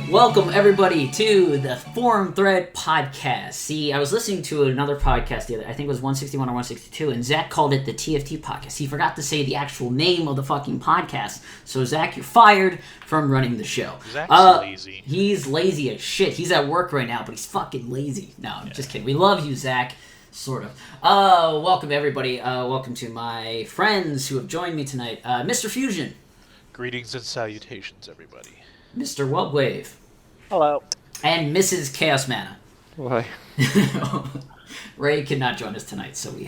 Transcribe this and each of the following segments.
Welcome, everybody, to the Forum Thread Podcast. See, I was listening to another podcast the other, I think it was 161 or 162, and Zach called it the TFT Podcast. He forgot to say the actual name of the fucking podcast. So, Zach, you're fired from running the show. Zach's lazy. He's lazy as shit. He's at work right now, but he's fucking lazy. No, I'm just kidding. We love you, Zach. Sort of. Welcome, everybody. Welcome to my friends who have joined me tonight. Mr. Fusion. Greetings and salutations, everybody. Mr. Wubwave. Hello. And Mrs. Chaos Mana. Why? Ray cannot join us tonight, so we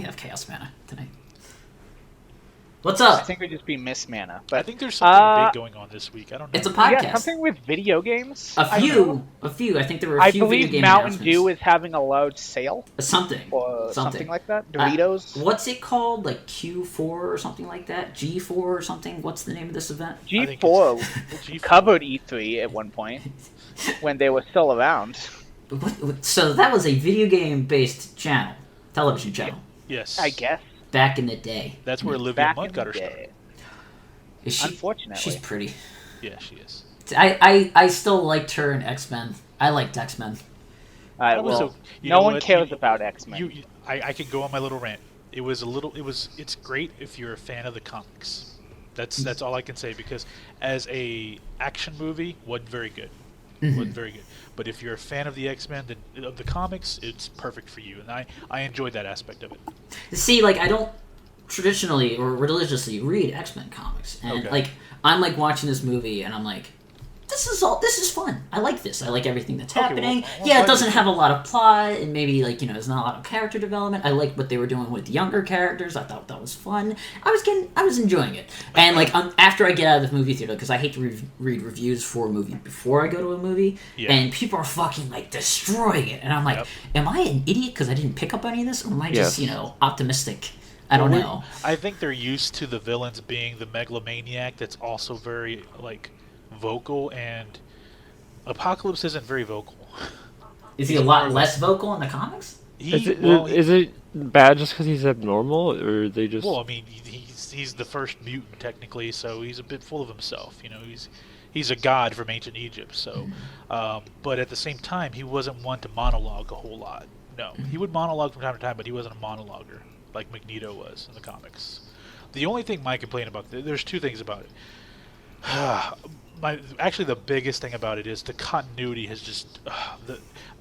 have Chaos Mana tonight. What's up? I think we'd just be Miss Mana. I But think there's something big going on this week. I don't know. It's a yeah, podcast. something with video games. A few. I think there were a I few video believe game Mountain announcements. Dew is having a loud sale Something. or something like that. Doritos. What's it called? Like Q4 or something like that? G4 or something? What's the name of this event? G4 G4. covered E3 at one point when they were still around. So that was a video game based channel, television channel, Yes. I guess. back in the day. That's where Olivia Back Munn in got the her start. day. Is she? Unfortunately. She's pretty. Yeah, she is. I still liked her in X-Men. I liked X-Men. Alright, That was well, you no know one what? cares about X-Men. I could go on my little rant. It's great if you're a fan of the comics. That's all I can say, because as a action movie, wasn't very good. Wasn't very good. But if you're a fan of the X-Men, of the comics, it's perfect for you. And I enjoyed that aspect of it. See, like, I don't traditionally or religiously read X-Men comics, and Okay. I'm watching this movie, and I'm like, this is fun. I like this. I like everything that's Okay, happening. well, Yeah, it why doesn't did have a lot of plot, and maybe there's not a lot of character development. I like what they were doing with younger characters. I thought that was fun. I was enjoying it. And after I get out of the movie theater, because I hate to read reviews for a movie before I go to a movie, Yeah. and people are fucking destroying it, and I'm like, Yep. am I an idiot because I didn't pick up any of this, or am I just Yes. optimistic? I don't know. I think they're used to the villains being the megalomaniac that's also very vocal, and Apocalypse isn't very vocal. Is he a lot less vocal in the comics? Is it bad just because he's abnormal, or they just? Well, I mean, he's the first mutant technically, so he's a bit full of himself. You know, he's a god from ancient Egypt. So, but at the same time, he wasn't one to monologue a whole lot. No, he would monologue from time to time, but he wasn't a monologuer like Magneto was in the comics. The only thing my complaint about there's two things about it. Actually, the biggest thing about it is the continuity has just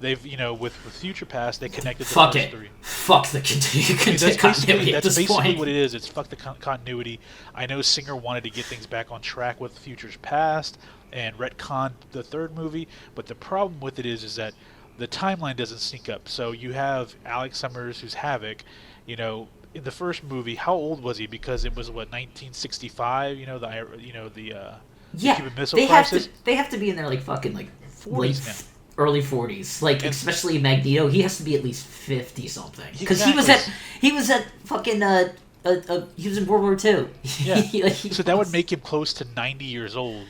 they've with Future Past they connected the Fuck first it. three. Fuck the continuity at That's this basically point. what it is. It's fuck the continuity. I know Singer wanted to get things back on track with Future's Past and retcon the third movie, but the problem with it is that the timeline doesn't sync up. So you have Alex Summers, who's Havoc. In the first movie, how old was he? Because it was 1965. The Cuban Missile Crisis. They have to be in their fucking 40s now. early 40s. Especially Magneto, he has to be at least 50 something. Because Exactly. he was at fucking he was in World War II. Yeah. So that would make him close to 90 years old.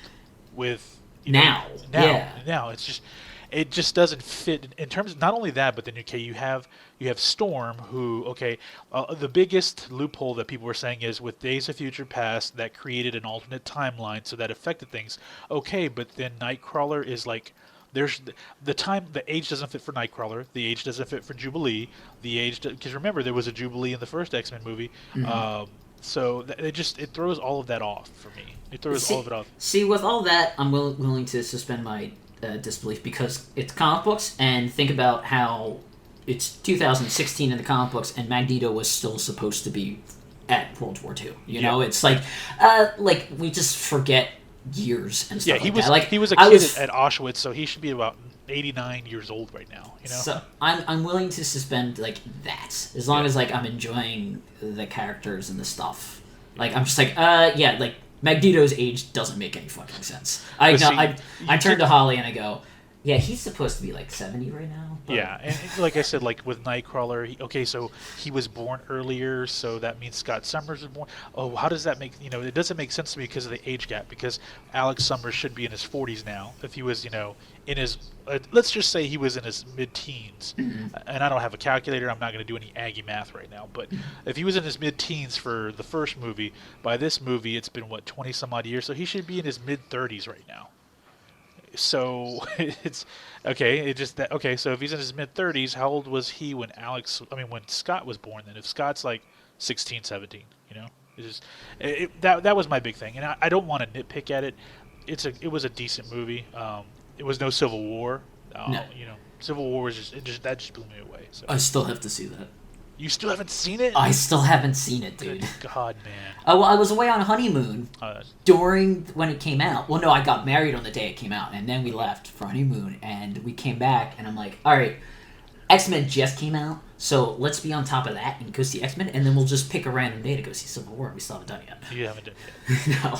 With Now. It just doesn't fit in terms of not only that, but then you have Storm, who the biggest loophole that people were saying is with Days of Future Past that created an alternate timeline, so that affected things. Okay, but then Nightcrawler is there's the age doesn't fit for Nightcrawler, the age doesn't fit for Jubilee, because remember there was a Jubilee in the first X-Men movie. So it throws all of that off for me. It throws all of it off. See, with all that, I'm willing to suspend my disbelief, because it's comic books, and think about how it's 2016 in the comic books, and Magneto was still supposed to be at World War II. You know, it's we just forget years and stuff. Yeah, he was a kid at Auschwitz, so he should be about 89 years old right now. So I'm willing to suspend that, as long as I'm enjoying the characters and the stuff. I'm just Magneto's age doesn't make any fucking sense. I turn to Holly and I go, yeah, he's supposed to be 70 right now. But... Yeah, and like I said, with Nightcrawler, so he was born earlier, so that means Scott Summers was born. Oh, how does that make, it doesn't make sense to me because of the age gap, because Alex Summers should be in his 40s now. If he was, in his, let's just say he was in his mid-teens, and I don't have a calculator, I'm not going to do any Aggie math right now, but if he was in his mid-teens for the first movie, by this movie it's been, 20-some-odd years, so he should be in his mid-30s right now. So it's okay. It just that okay. So if he's in his mid-30s, how old was he when when Scott was born? Then if Scott's like 16, 17, it's just that was my big thing, and I don't want to nitpick at it. It was a decent movie. It was no Civil War. No. Civil War was that just blew me away. So I still have to see that. you still haven't seen it? I still haven't seen it, dude. Good God, man. Well, I was away on honeymoon during when it came out. Well, no, I got married on the day it came out, and then we left for honeymoon, and we came back, and I'm like, all right, X-Men just came out, so let's be on top of that and go see X-Men, and then we'll just pick a random day to go see Civil War. We still haven't done it yet. You haven't done it yet. No.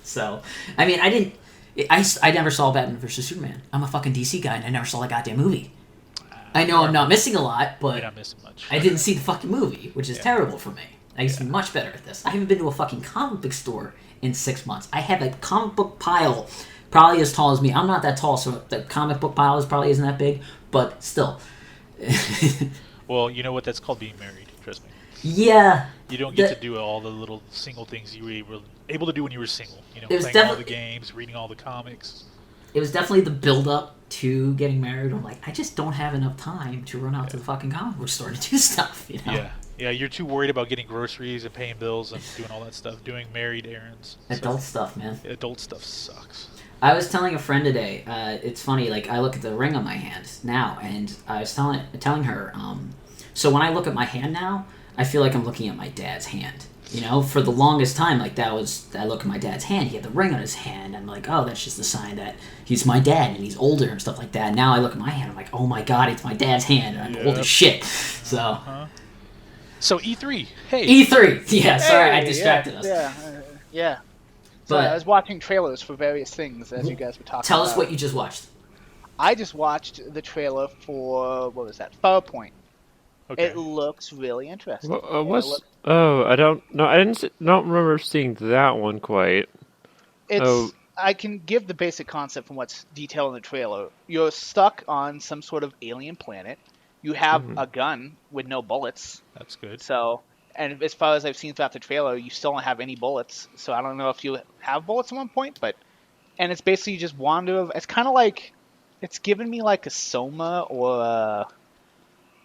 So, I mean, I never saw Batman vs. Superman. I'm a fucking DC guy, and I never saw that goddamn movie. I know I'm not missing a lot, but You're not missing much. I didn't see the fucking movie, which is terrible for me. I used to be much better at this. I haven't been to a fucking comic book store in 6 months. I have a comic book pile probably as tall as me. I'm not that tall, so the comic book pile probably isn't that big, but still. Well, you know what? That's called being married. Trust me. Yeah. You don't get to do all the little single things you were able to do when you were single. It was playing all the games, reading all the comics. It was definitely the build-up to getting married. I'm like, I just don't have enough time to run out to the fucking comic book store to do stuff, Yeah, you're too worried about getting groceries and paying bills and doing all that stuff, doing married errands. Adult stuff, man. Adult stuff sucks. I was telling a friend today, it's funny, like, I look at the ring on my hand now, and I was telling her, so when I look at my hand now, I feel like I'm looking at my dad's hand. For the longest time, like, I look at my dad's hand, he had the ring on his hand, I'm like, oh, that's just a sign that he's my dad, and he's older, and stuff like that. Now I look at my hand, I'm like, oh my god, it's my dad's hand, and I'm old as shit. So... Uh-huh. So E3, hey. E3, yeah, sorry, I distracted us. Yeah. So But I was watching trailers for various things as you guys were talking tell about. us what you just watched. I just watched the trailer for, what was that, PowerPoint. Okay. It looks really interesting. I don't know. Don't remember seeing that one quite. I can give the basic concept from what's detailed in the trailer. You're stuck on some sort of alien planet. You have a gun with no bullets. That's good. So, and as far as I've seen throughout the trailer, you still don't have any bullets. So I don't know if you have bullets at one point, and it's basically you just wander. It's kind of like, it's giving me like a Soma or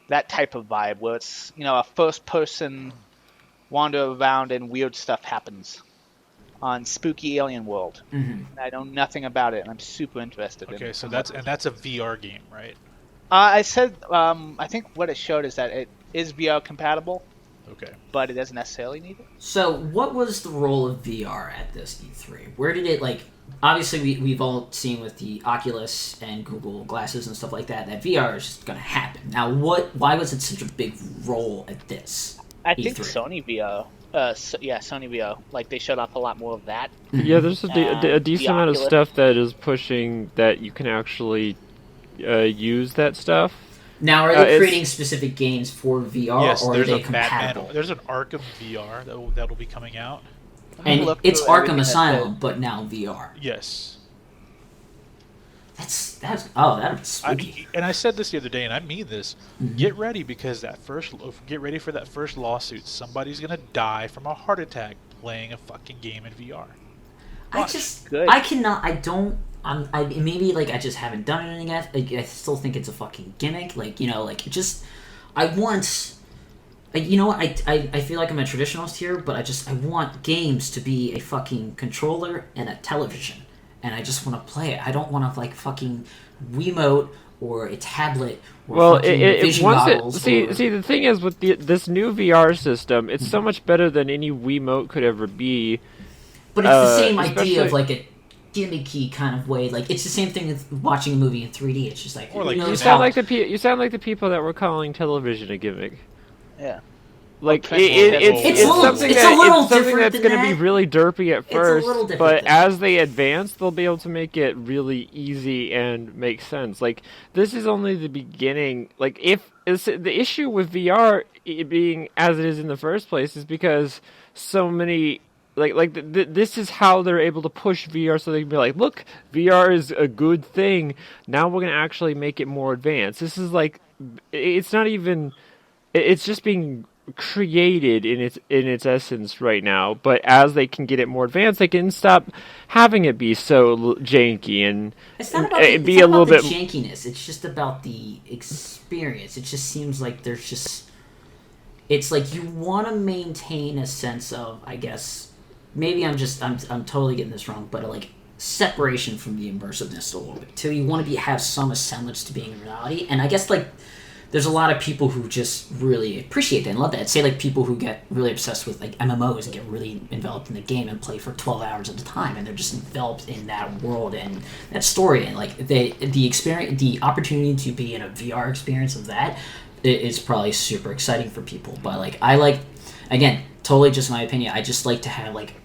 that type of vibe where it's, a first person wander around and weird stuff happens on spooky alien world. Mm-hmm. I know nothing about it, and I'm super interested in it. Okay, so that's a VR game, right? I said, I think what it showed is that it is VR compatible. Okay. But it doesn't necessarily need it. So, what was the role of VR at this E3? Where did it, obviously we've all seen with the Oculus and Google Glasses and stuff like that VR is just going to happen. Now, why was it such a big role at this I E3? think Sony VR. Sony VR. Like, they showed off a lot more of that. Yeah, there's a decent amount of stuff that is pushing that you can actually use that stuff. Now, are they creating specific games for VR, yes, or are they compatible? Batman, there's an Arkham VR that'll be coming out. And it's Arkham Asylum, but now VR. Yes. That'd be spooky. And I said this the other day, and I mean this. Mm-hmm. Get ready because get ready for that first lawsuit. Somebody's gonna die from a heart attack playing a fucking game in VR. Maybe I just haven't done anything yet. I still think it's a fucking gimmick. I feel like I'm a traditionalist here, but I want games to be a fucking controller and a television, and I just want to play it. I don't want to fucking Wiimote or a tablet or vision goggles. See, the thing is with this new VR system, it's so much better than any Wiimote could ever be. But it's the same idea of a gimmicky kind of way. It's the same thing with watching a movie in 3D. It's just you sound like the people that were calling television a gimmick. Yeah. It's something that's going to be really derpy at first, but as they advance, they'll be able to make it really easy and make sense. This is only the beginning. If the issue with VR being as it is in the first place is because so many. This is how they're able to push VR, so they can be like, look, VR is a good thing. Now we're going to actually make it more advanced. This is it's not even. It's just being created in its essence right now, but as they can get it more advanced, they can stop having it be so janky and it's not about be a little bit jankiness. It's just about the experience. It just seems like there's just, it's like you want to maintain a sense of, I guess, maybe I'm totally getting this wrong, but like separation from the immersiveness a little bit too. You want to have some semblance to being in reality, and I guess like there's a lot of people who just really appreciate that and love that. Say like people who get really obsessed with like MMOs and get really enveloped in the game and play for 12 hours at a time, and they're just enveloped in that world and that story, and like the experience, the opportunity to be in a VR experience of that is probably super exciting for people. But like I like, again, totally just my opinion, I just like to have like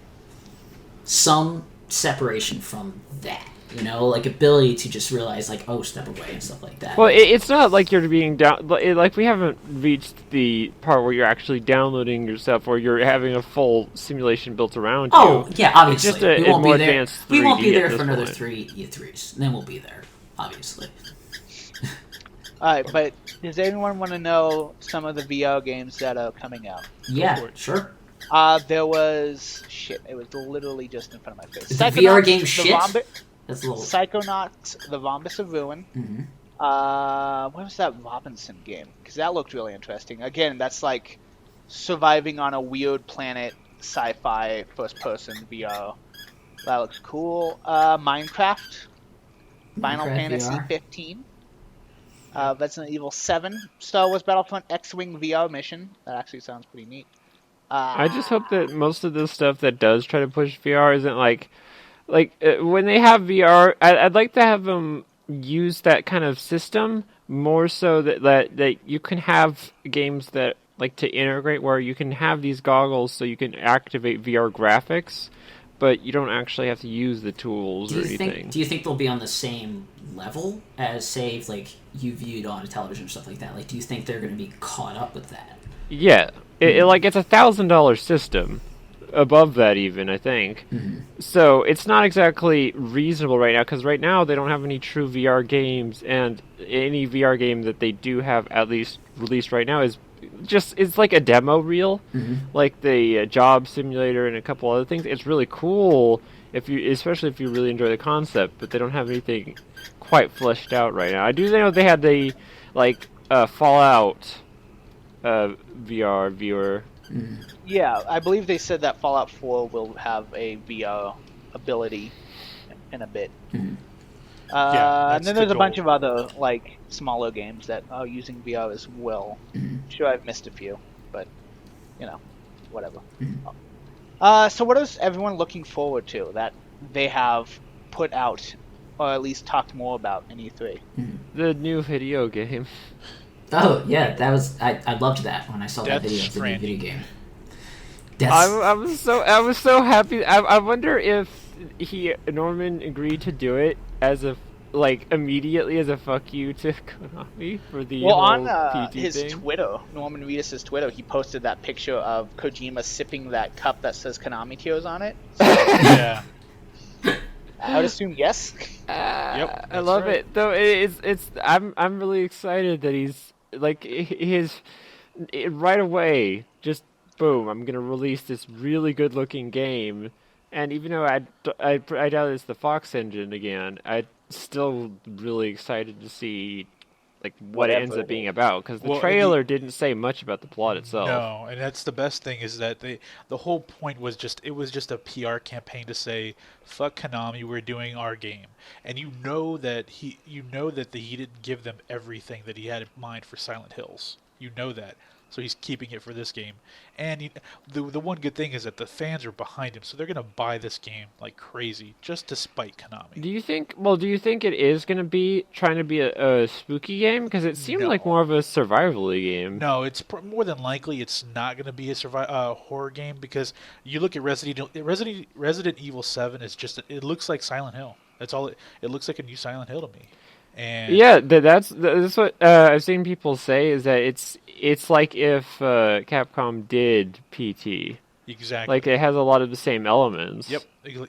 some separation from that. You know, like ability to just realize, like, oh, step away and stuff like that. Well, it's not like you're being down. Like we haven't reached the part where you're actually downloading yourself, or you're having a full simulation built around you. Oh, yeah, obviously. It's just we won't be there. We won't be there for another 3 E3s. Then we'll be there, obviously. All right, but does anyone want to know some of the VR games that are coming out? Yeah, sure. There was it was literally just in front of my face. Is the VR game shit? That's a little... Psychonauts, The Vombus of Ruin. Mm-hmm. What was that Robinson game? Because that looked really interesting. Again, that's like surviving on a weird planet, sci-fi, first-person VR. That looks cool. Minecraft. Final Fantasy VR. 15. Resident Evil 7. Star Wars Battlefront X-Wing VR mission. That actually sounds pretty neat. I just hope that most of this stuff that does try to push VR isn't like when they have VR, I'd like to have them use that kind of system more so that you can have games that like to integrate where you can have these goggles so you can activate VR graphics, but you don't actually have to use the tools or anything. Do you think they'll be on the same level as, say, like you viewed on a television or stuff like that? Like, do you think they're going to be caught up with that? Yeah, it's a $1,000 system. Above that even, I think. Mm-hmm. So it's not exactly reasonable right now, because right now they don't have any true VR games, and any VR game that they do have at least released right now is it's like a demo reel, like the job simulator and a couple other things. It's really cool especially if you really enjoy the concept, but they don't have anything quite fleshed out right now. I do know they had the Fallout VR viewer. Mm-hmm. Yeah, I believe they said that Fallout 4 will have a VR ability in a bit. Mm-hmm. And then there's a bunch of other like smaller games that are using VR as well. Mm-hmm. Sure, I've missed a few, but whatever. Mm-hmm. So what is everyone looking forward to that they have put out, or at least talked more about in E3? Mm-hmm. The new video game. Oh yeah, that was I loved that when I saw that video of the new video game. I was so happy. I wonder if Norman agreed to do it as a immediately as a fuck you to Konami for the whole on PT his thing. Twitter, Norman Reedus' Twitter, he posted that picture of Kojima sipping that cup that says Konami Tears on it. So, yeah. I would assume yes. Yep, I love it though. I'm really excited that he's right away. Just boom! I'm gonna release this really good looking game, and even though I doubt it's the Fox engine again, I'm still really excited to see what it ends up being about, because the trailer didn't say much about the plot itself. No, and that's the best thing is that the whole point was just a PR campaign to say fuck Konami, we're doing our game, and you know that he didn't give them everything that he had in mind for Silent Hills. You know that. So he's keeping it for this game. And the one good thing is that the fans are behind him, so they're going to buy this game like crazy just to spite Konami. Do you think it is going to be trying to be a spooky game? Because it seemed like more of a survival-y game. No, it's more than likely it's not going to be a horror game, because you look at Resident Evil 7 is just it looks like Silent Hill. That's all it looks like, a new Silent Hill to me. And yeah, that's what I've seen people say, is that it's like if Capcom did PT. Exactly. Like, it has a lot of the same elements. Yep,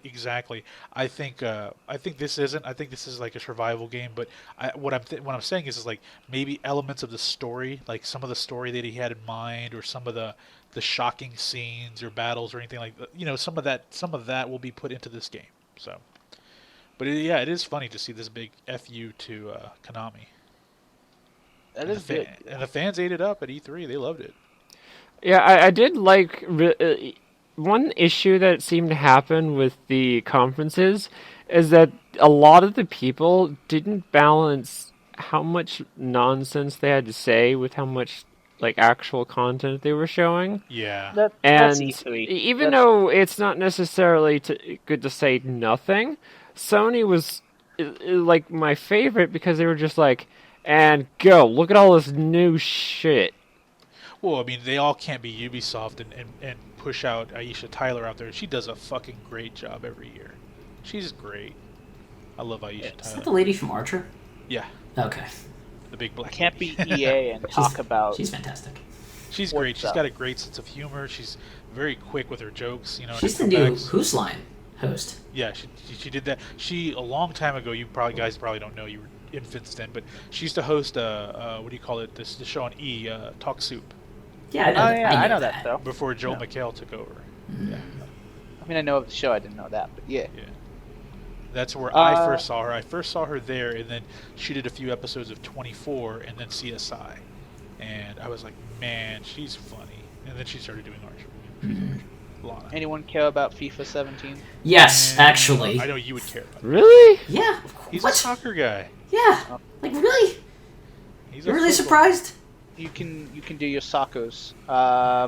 exactly. I think this isn't. I think this is like a survival game. But what I'm saying is like maybe elements of the story, like some of the story that he had in mind, or some of the shocking scenes or battles or anything like that. You know, some of that will be put into this game. So, but it is funny to see this big FU to Konami. That is good. And the fans ate it up at E3. They loved it. Yeah, I did like one issue that seemed to happen with the conferences is that a lot of the people didn't balance how much nonsense they had to say with how much like actual content they were showing. Yeah. That's And E3. even though it's not necessarily good to say nothing, Sony was like my favorite because they were just like, and go, look at all this new shit. Well, I mean, they all can't be Ubisoft and push out Aisha Tyler out there. She does a fucking great job every year. She's great. I love Aisha Tyler. Is that the lady from Archer? Yeah. Okay. The big black Can't lady. be EA and talk about. She's fantastic. She's great. She's got a great sense of humor. She's very quick with her jokes. You know. She's the new Who's Line host. Yeah, she did that. She a long time ago. You guys probably don't know. You were infants then, but she used to host what do you call it? This show on E, Talk Soup. Yeah, I know. I know that though. Before Joel McHale took over. Mm. Yeah. I mean, I know of the show. I didn't know that, but yeah. Yeah. That's where I first saw her. I first saw her there, and then she did a few episodes of 24, and then CSI. And I was like, man, she's funny. And then she started doing Archer. Mm-hmm. Lana. Anyone care about FIFA 17? Yes, actually. I know you would care about it. Really? Yeah. He's what? a soccer guy. Yeah. Like really? You're really surprised? You can do your Sakos.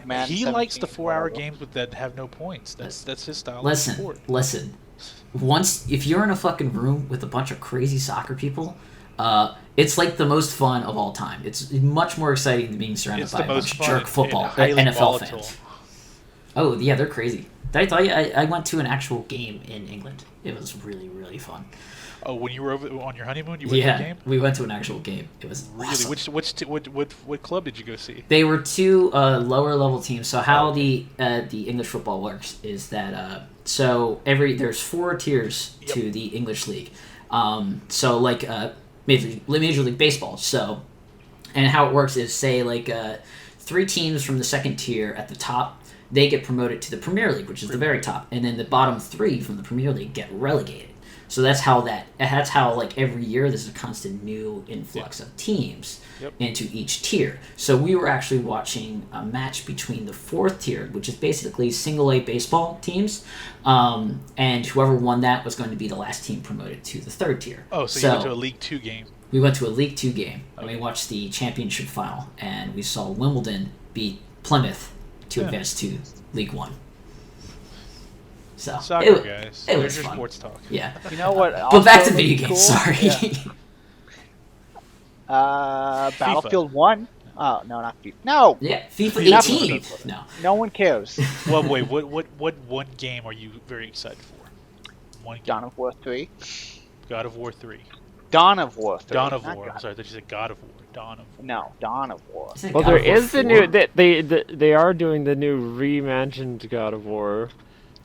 Man, He 17, likes the 4-hour whatever. games that have no points. That's his style. Listen, of sport. listen. Once, if you're in a fucking room with a bunch of crazy soccer people, it's like the most fun of all time. It's much more exciting than being surrounded by a bunch of jerk football NFL fans. Oh yeah, they're crazy. Did I tell you I went to an actual game in England? It was really, really fun. Oh, when you were over on your honeymoon, you went to a game? We went to an actual game. It was really awesome. What club did you go see? They were two lower level teams. So how the English football works is that so there's 4 tiers to the English league. So like Major League Baseball. So and how it works is say like 3 teams from the second tier at the top, they get promoted to the Premier League, which is the very top, and then the bottom 3 from the Premier League get relegated. So that's how like every year there's a constant new influx of teams into each tier. So we were actually watching a match between the 4th tier, which is basically single A baseball teams, and whoever won that was going to be the last team promoted to the 3rd tier. Oh, so you went to a League 2 game. We went to a League 2 game, and we watched the championship final, and we saw Wimbledon beat Plymouth to advance to League 1. So Soccer guys. It There's was your fun. sports talk. You know what? But back to also video games. cool? Sorry. Yeah. Battlefield 1. Oh no, not FIFA. No. Yeah, FIFA 18. FIFA. No. No one cares. Well, wait. What one game are you very excited for? One game. Dawn of War 3. God of War 3. Dawn of War 3. Dawn of not War. God. I'm sorry, I thought you said God of War. Dawn of War. No, Dawn of War. Isn't it Well, God there of War is the 4? new they are doing the new reimagined God of War.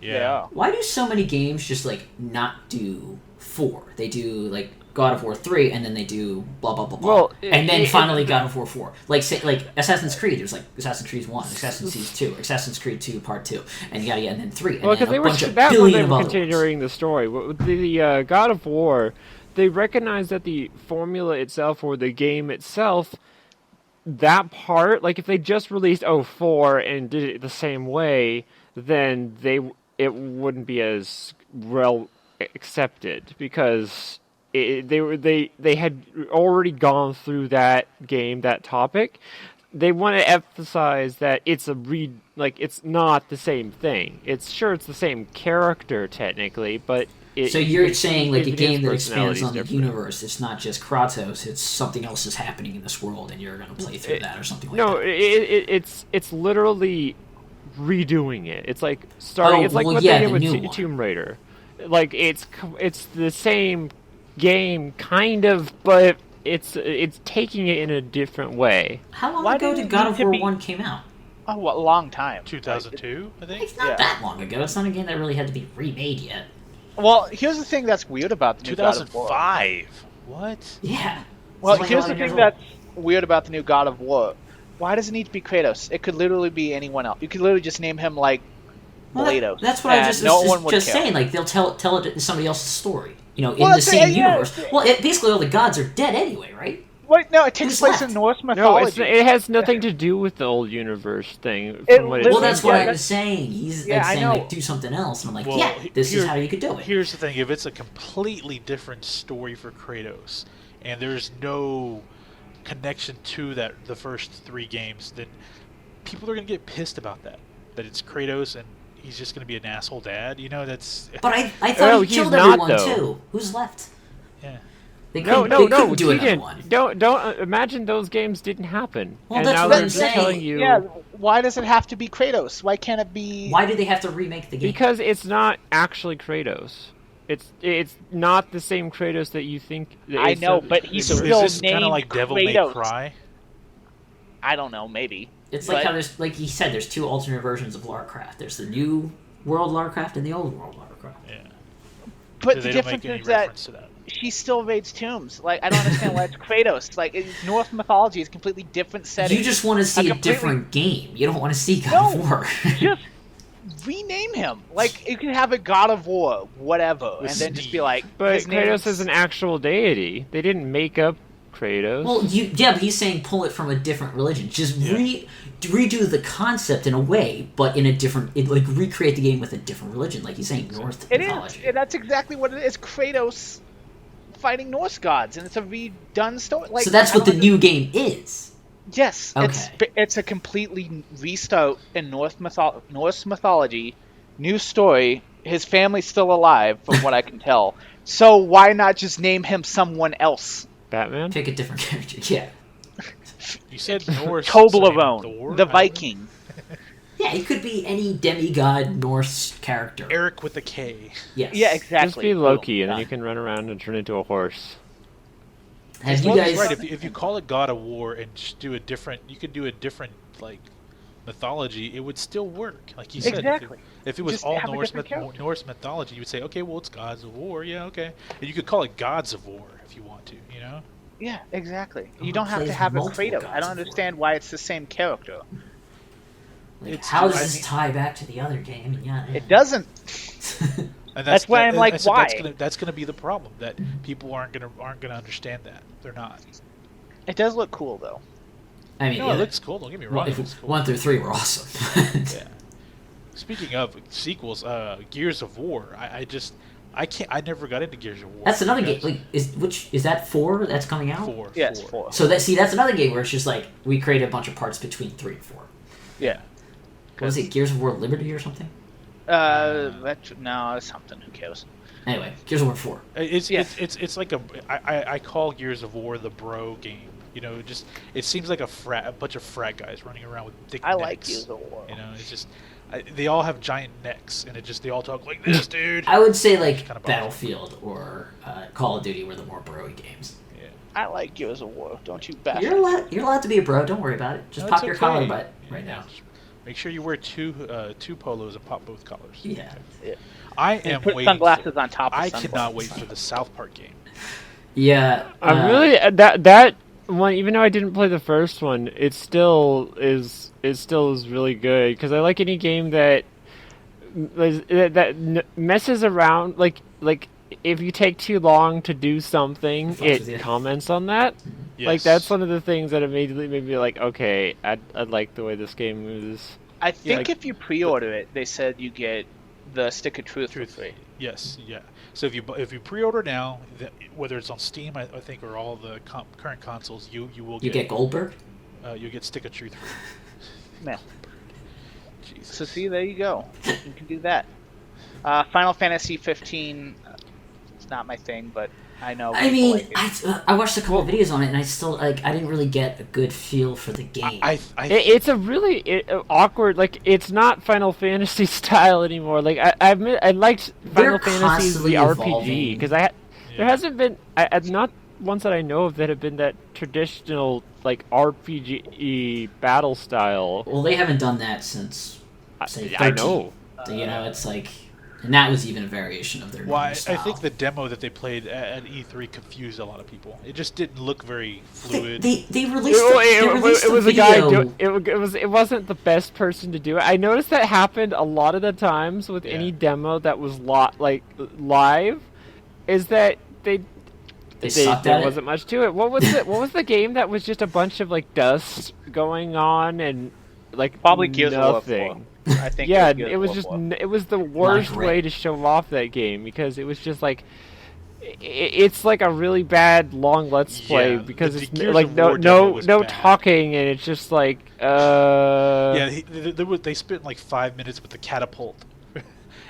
Yeah. Why do so many games just like not do 4? They do like God of War 3, and then they do blah blah blah blah, Well, and then finally God of War 4. Like say like Assassin's Creed. There's like Assassin's Creed 1, Assassin's Creed 2, Assassin's Creed 2 Part 2, and and then 3, and Well, then because a bunch of they billion were of other continuing the story. With the God of War, they recognized that the formula itself or the game itself, that part, like if they just released 4 and did it the same way, then it wouldn't be as well accepted because they had already gone through that game, that topic. They want to emphasize that it's it's not the same thing. It's the same character technically, but so you're saying like a game that expands on the different. universe. It's not just Kratos. It's something else is happening in this world, and you're going to play through that or something like that. No, it's literally redoing it. It's like starting. It's like what they did with Tomb Raider. Like it's the same game, kind of, but it's taking it in a different way. How long ago did God of War 1 came out? a long time. 2002, I think. It's not that long ago. It's not a game that really had to be remade yet. Well, here's the thing that's weird about the new God of War. 2005. What? Yeah. Well, here's the thing that's weird about the new God of War. Why does it need to be Kratos? It could literally be anyone else. You could literally just name him like Blados. That's what I was just saying. Like they'll tell it somebody else's story. In the same universe. Well, basically all the gods are dead anyway, right? Wait, no, it takes place in Norse mythology. No, it has nothing to do with the old universe thing. Well, that's what I was saying. He's saying, like, do something else. And I'm like, this is how you could do it. Here's the thing. If it's a completely different story for Kratos, and there's no connection to the first 3 games, then people are going to get pissed about that. That it's Kratos and he's just going to be an asshole dad. That's... But I thought he killed everyone, too. Who's left? Yeah. No, do another one. Don't imagine those games didn't happen. Well, and that's what I'm saying. Telling you, yeah, why does it have to be Kratos? Why can't it be? Why do they have to remake the game? Because it's not actually Kratos. It's not the same Kratos that you think. I know, but he's still named Kratos. Is this kind of like Devil May Cry? I don't know, maybe. It's like how there's, like he said, there's 2 alternate versions of Lara Croft. There's the new world Lara Croft and the old world Lara Croft. Yeah. But the difference is that she still raids tombs. Like, I don't understand why it's Kratos. Like, Norse mythology is a completely different setting. You just want to see a different game. You don't want to see God of War. Just rename him. Like, you can have a God of War, whatever, and then just be like... But Kratos is an actual deity. They didn't make up Kratos. Well, but he's saying pull it from a different religion. Just redo the concept in a way, but in a different... recreate the game with a different religion, like he's saying, Norse mythology. It is. That's exactly what it is. Kratos fighting Norse gods, and it's a redone story. Like, so that's what the new game is. Yes, okay. It's a completely restart in Norse mythology, new story. His family's still alive, from what I can tell. So why not just name him someone else? Batman? Pick a different character. Yeah. You said Norse. Toblerone, the Viking. Yeah, he could be any demigod Norse character. Eric with a K. Yes. Yeah, exactly. Just be Loki, and then you can run around and turn into a horse. Have you guys... Right, if you call it God of War and just do a different... You could do a different, mythology, it would still work. Like you said. Exactly. If it was just all Norse mythology, you would say, okay, well, it's Gods of War. Yeah, okay. And you could call it Gods of War if you want to, Yeah, exactly. You don't have to have a Kratos. I don't understand why it's the same character. How does this tie back to the other game? Yeah, it doesn't. And that's why I'm like, why? That's gonna be the problem. That people aren't gonna understand that. They're not. It does look cool though. I mean, it looks cool. Don't get me wrong. Well, 1 through 3 were awesome. Yeah. Speaking of sequels, Gears of War. I never got into Gears of War. That's another game. Is that 4 that's coming out? 4. Yeah, it's 4. So that's another game where it's just like we create a bunch of parts between 3 and 4. Yeah. What was it, Gears of War Liberty or something? No, it's something. Who cares? Anyway, Gears of War 4. It's like I call Gears of War the bro game. It seems like a bunch of frat guys running around with thick necks. I like Gears of War. It's just they all have giant necks, and they all talk like this, dude. I would say Battlefield or Call of Duty were the more bro-y games. Yeah. I like Gears of War. Don't you bash You're allowed to be a bro. Don't worry about it. Just pop your collar right now. Make sure you wear two polos and pop both collars. Yeah. Yeah. I am put waiting. Sunglasses on top. I cannot wait for the South Park game. Yeah. I'm really that one. Even though I didn't play the first one, it still is really good because I like any game that messes around. Like if you take too long to do something, it comments on that. Yes. Like that's one of the things that immediately made me like, okay, I like the way this game moves. I think if you pre-order it, they said you get the Stick of Truth for free. Yes, yeah. So if you pre-order now, whether it's on Steam, I think, or all the current consoles, you will get Goldberg. You'll get Stick of Truth free. Man. Jesus. So see, there you go. You can do that. Final Fantasy 15. It's not my thing, but I know. I mean, I watched a couple of videos on it, and I still I didn't really get a good feel for the game. It's a really awkward. Like it's not Final Fantasy style anymore. Like I liked Final Fantasy the RPG because there hasn't been not ones that I know of that have been that traditional like RPG battle style. Well, they haven't done that since say 13. I know. You know, it's like, and that was even a variation of their. Well, I style. think the demo that they played at E3 confused a lot of people. It just didn't look very fluid. They released. It was a guy. It wasn't the best person to do it. I noticed that happened a lot of the times with any demo that was live. Is that there wasn't much to it. What was the game that was just a bunch of like dust going on and like probably Gears of nothing? War 4. I think it was the worst way to show off that game because it was just like it's like a really bad long let's play because it's like no talking and it's just like they spent like 5 minutes with the catapult.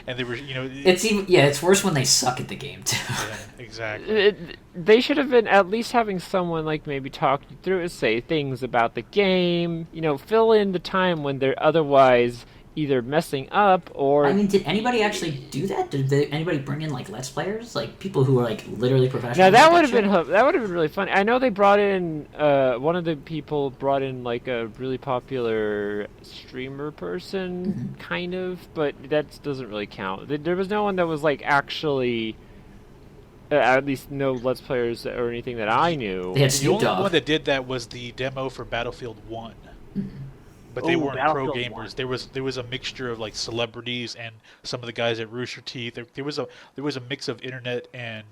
And they were, it's worse when they suck at the game too. Yeah, exactly. They should have been at least having someone like maybe talk you through it, say things about the game, fill in the time when they're otherwise either messing up or. I mean, did anybody actually do that? Did anybody bring in like let's players, like people who are like literally professional? Now that would have been really fun. I know they brought in one of the people brought in like a really popular streamer person, kind of, but that doesn't really count. There was no one that was like actually. At least no Let's Players or anything that I knew. The only one that did that was the demo for Battlefield 1. But they weren't pro gamers. There was a mixture of like celebrities and some of the guys at Rooster Teeth. There was a mix of internet and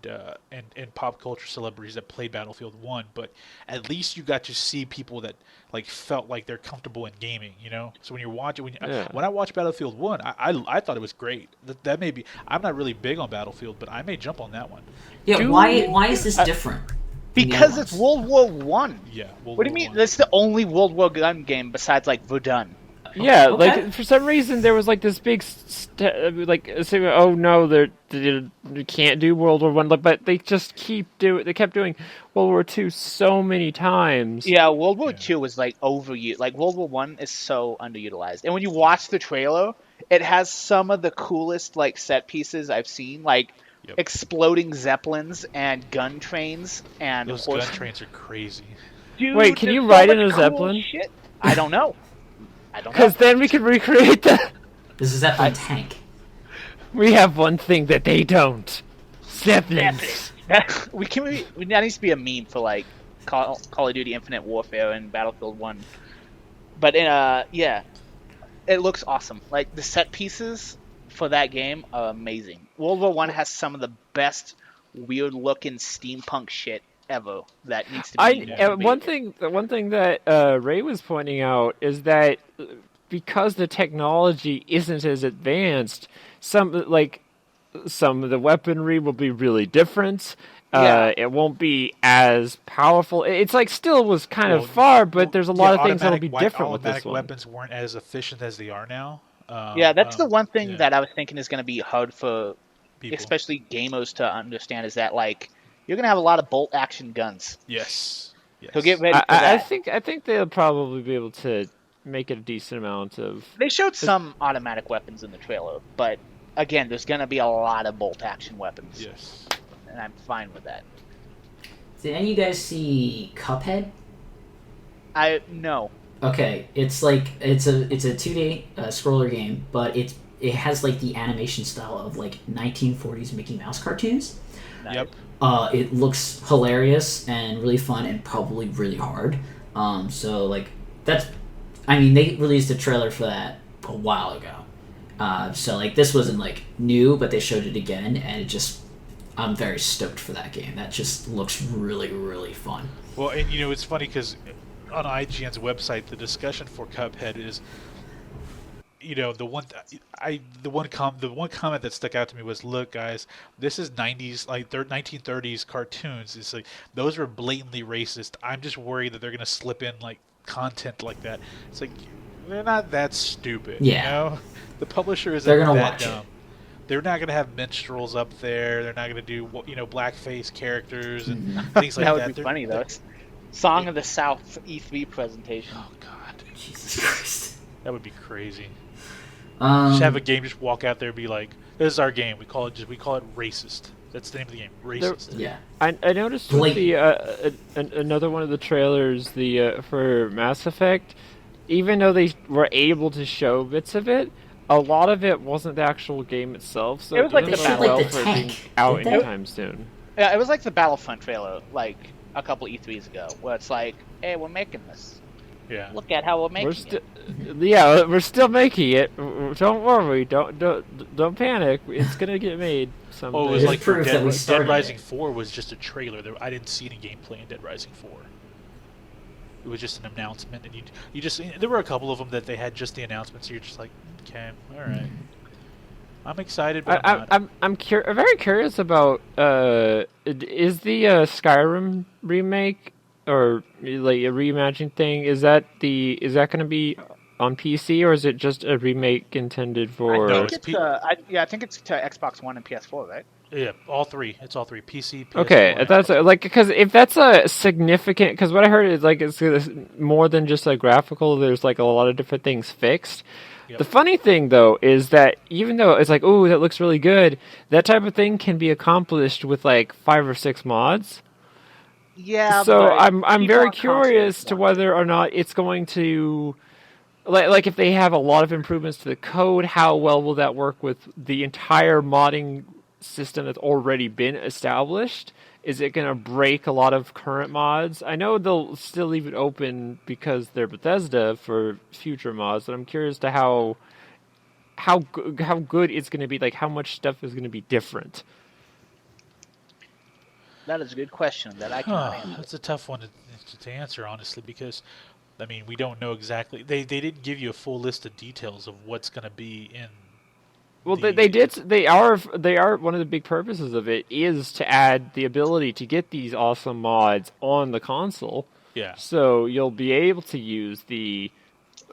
pop culture celebrities that played Battlefield 1. But at least you got to see people that like felt like they're comfortable in gaming. So when you're watching when I watched Battlefield 1, I thought it was great. That may be. I'm not really big on Battlefield, but I may jump on that one. Yeah. Why is this different? Because it's World War One. Yeah. What do you mean? That's the only World War Gun game besides like Verdun. Yeah, like for some reason there was like this big, saying, oh no, they can't do World War One, but they just They kept doing World War II so many times. Yeah, World War II was like overused. Like World War One is so underutilized. And when you watch the trailer, it has some of the coolest like set pieces I've seen, like exploding zeppelins and gun trains and those gun trains are crazy. Dude, wait, can you ride in a Zeppelin? Shit. I don't know. Because then we could recreate that. This is a Zeppelin tank. We have one thing that they don't. Zeppelins. That needs to be a meme for like Call of Duty Infinite Warfare and Battlefield 1. But it looks awesome. Like the set pieces for that game are amazing. World War 1 has some of the best weird looking steampunk shit ever that needs to be one thing that Ray was pointing out is that because the technology isn't as advanced, some of the weaponry will be really different. It won't be as powerful. It's like still was kind of far, but there's a lot of things that'll be different with this one. Automatic weapons weren't as efficient as they are now. That's the one thing that I was thinking is going to be hard for people, especially gamers, to understand is that like you're going to have a lot of bolt action guns. Yes. So get ready for that. I think they'll probably be able to make it a decent amount of. They showed some automatic weapons in the trailer, but again, there's going to be a lot of bolt action weapons. Yes. And I'm fine with that. Did any of you guys see Cuphead? No. Okay, it's a 2D scroller game, but it has like the animation style of like 1940s Mickey Mouse cartoons. Yep. It looks hilarious and really fun and probably really hard. So like they released a trailer for that a while ago. So like this wasn't like new, but they showed it again, and I'm very stoked for that game. That just looks really, really fun. Well, and it's funny because on IGN's website, the discussion for Cuphead is, the one comment that stuck out to me was, look, guys, this is 90s, like 1930s cartoons. It's like those are blatantly racist. I'm just worried that they're gonna slip in like content like that. It's like they're not that stupid. Yeah. The publisher isn't they're gonna that watch dumb. it. They're not going to have minstrels up there. They're not going to do, blackface characters and things like that. That would be funny, though. Song of the South E3 presentation. Oh, God. Jesus Christ. That would be crazy. Just have a game just walk out there and be like, this is our game. We call it racist. That's the name of the game. Racist. Yeah. I noticed with the another one of the trailers, for Mass Effect, even though they were able to show bits of it, a lot of it wasn't the actual game itself. So it was like doesn't the bode well tank, for it being out didn't they? anytime soon. Yeah, it was like the Battlefront trailer, like a couple E3s ago, where it's like, hey, we're making this. Yeah. Look at how we're making it. Yeah, we're still making it. Don't worry. Don't panic. It's gonna get made someday. Oh, it was like for Dead Rising it. 4 was just a trailer. I didn't see any gameplay in Dead Rising 4. It was just an announcement, and you just there were a couple of them that they had just the announcement. So you're just like, okay, all right. I'm excited, but I'm very curious about is the Skyrim remake or like a reimagined thing? Is that going to be on PC, or is it just a remake intended for? I think it's to Xbox One and PS4, right? Yeah, all three. It's all three. PC, PS4. Okay, that's because if that's a significant, because what I heard is like it's more than just a graphical. There's like a lot of different things fixed. Yep. The funny thing though is that even though it's like, oh, that looks really good, that type of thing can be accomplished with like 5 or 6 mods. Yeah. So I'm very curious to whether or not it's going to. Like if they have a lot of improvements to the code, how well will that work with the entire modding system that's already been established? Is it going to break a lot of current mods? I know they'll still leave it open because they're Bethesda for future mods, but I'm curious to how good it's going to be. Like how much stuff is going to be different. That is a good question that I cannot answer. That's a tough one to answer, honestly, because I mean we don't know exactly. They didn't give you a full list of details of what's going to be in. Well, they did. They are one of the big purposes of it is to add the ability to get these awesome mods on the console. Yeah. So you'll be able to use the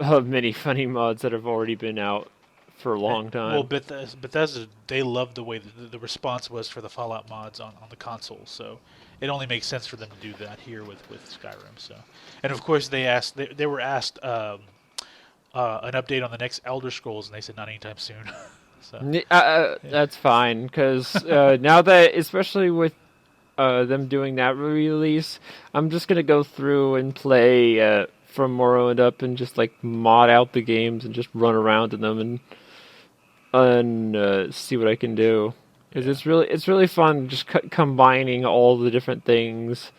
many funny mods that have already been out for a long time. Well, Bethesda, they loved the way the response was for the Fallout mods on the console, so it only makes sense for them to do that here with Skyrim. So, and of course they were asked an update on the next Elder Scrolls, and they said not anytime soon. So, that's fine, because now that, especially with them doing that release, I'm just gonna go through and play from Morrowind up and just like mod out the games and just run around in them and see what I can do. Because it's really fun just combining all the different things.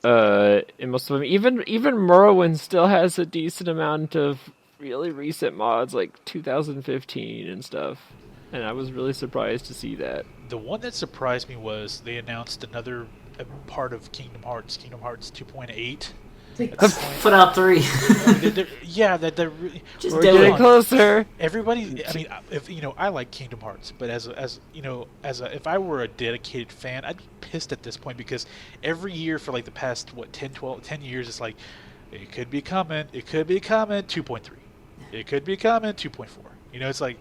In most of them, even Morrowind still has a decent amount of really recent mods, like 2015 and stuff, and I was really surprised to see that. The one that surprised me was they announced another part of Kingdom Hearts 2.8. Put out 3. They're really, we're getting closer. Everybody, I mean, I like Kingdom Hearts, but if I were a dedicated fan, I'd be pissed at this point because every year for like the past 10 years, it's like it could be coming 2.3. It could be coming 2.4. It's like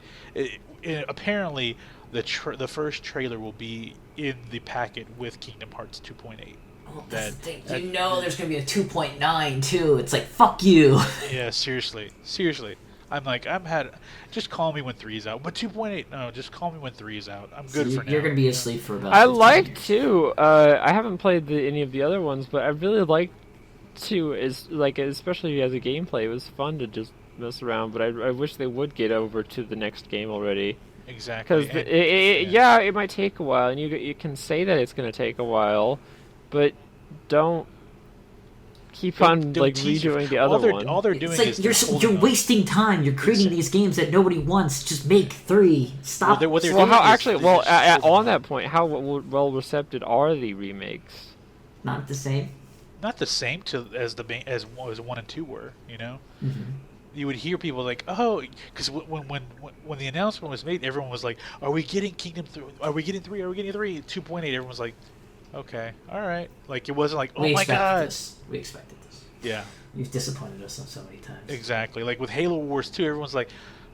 apparently the first trailer will be in the packet with Kingdom Hearts 2.8. Well, that's the thing. There's going to be a 2.9 too. It's like, fuck you. Yeah, seriously. I'm like, just call me when 3 is out. But 2.8, no, just call me when 3 is out. I'm good for now. You're going to be asleep for about 15 years. To. I haven't played any of the other ones, but I really like to, especially as a gameplay, it was fun to just mess around, but I wish they would get over to the next game already. Exactly. Because it might take a while, and you can say that it's going to take a while, but don't keep on redoing the other one. All they're doing is you're wasting time. You're creating these games that nobody wants. Just make 3. Stop. On that point, how well receptive are the remakes? Not the same. Not the same as 1 and 2 were. Mm-hmm. You would hear people like, oh, because when the announcement was made, everyone was like, are we getting Kingdom 3? Are we getting 3? Are we getting 3? 2.8. Everyone was like, okay, all right. Like it wasn't like, oh my god. We expected this. Yeah. You've disappointed us so many times. Exactly. Like with Halo Wars 2, everyone's like,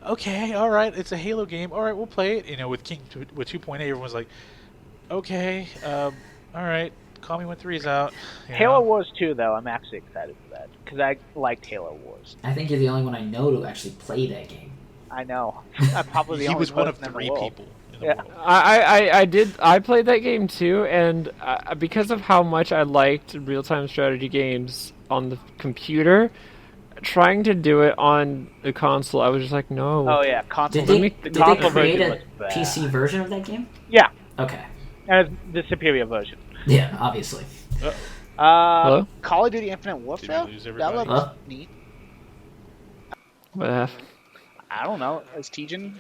okay, all right, it's a Halo game. All right, we'll play it. With 2.8, everyone's like, okay, all right. Call me when 3 is out. Halo Wars 2, though, I'm actually excited for that because I liked Halo Wars. I think you're the only one I know to actually play that game. I know. I'm probably the only He was one of person in 3 the world. people in the world. I played that game too, and because of how much I liked real-time strategy games on the computer, trying to do it on the console, I was just like, no. Oh yeah, console. Did they create a PC version of that game? Yeah. Okay. And it's the superior version. Yeah, obviously. Hello? Call of Duty Infinite Warfare? That looks neat. What happened? I don't know. Is Tejan?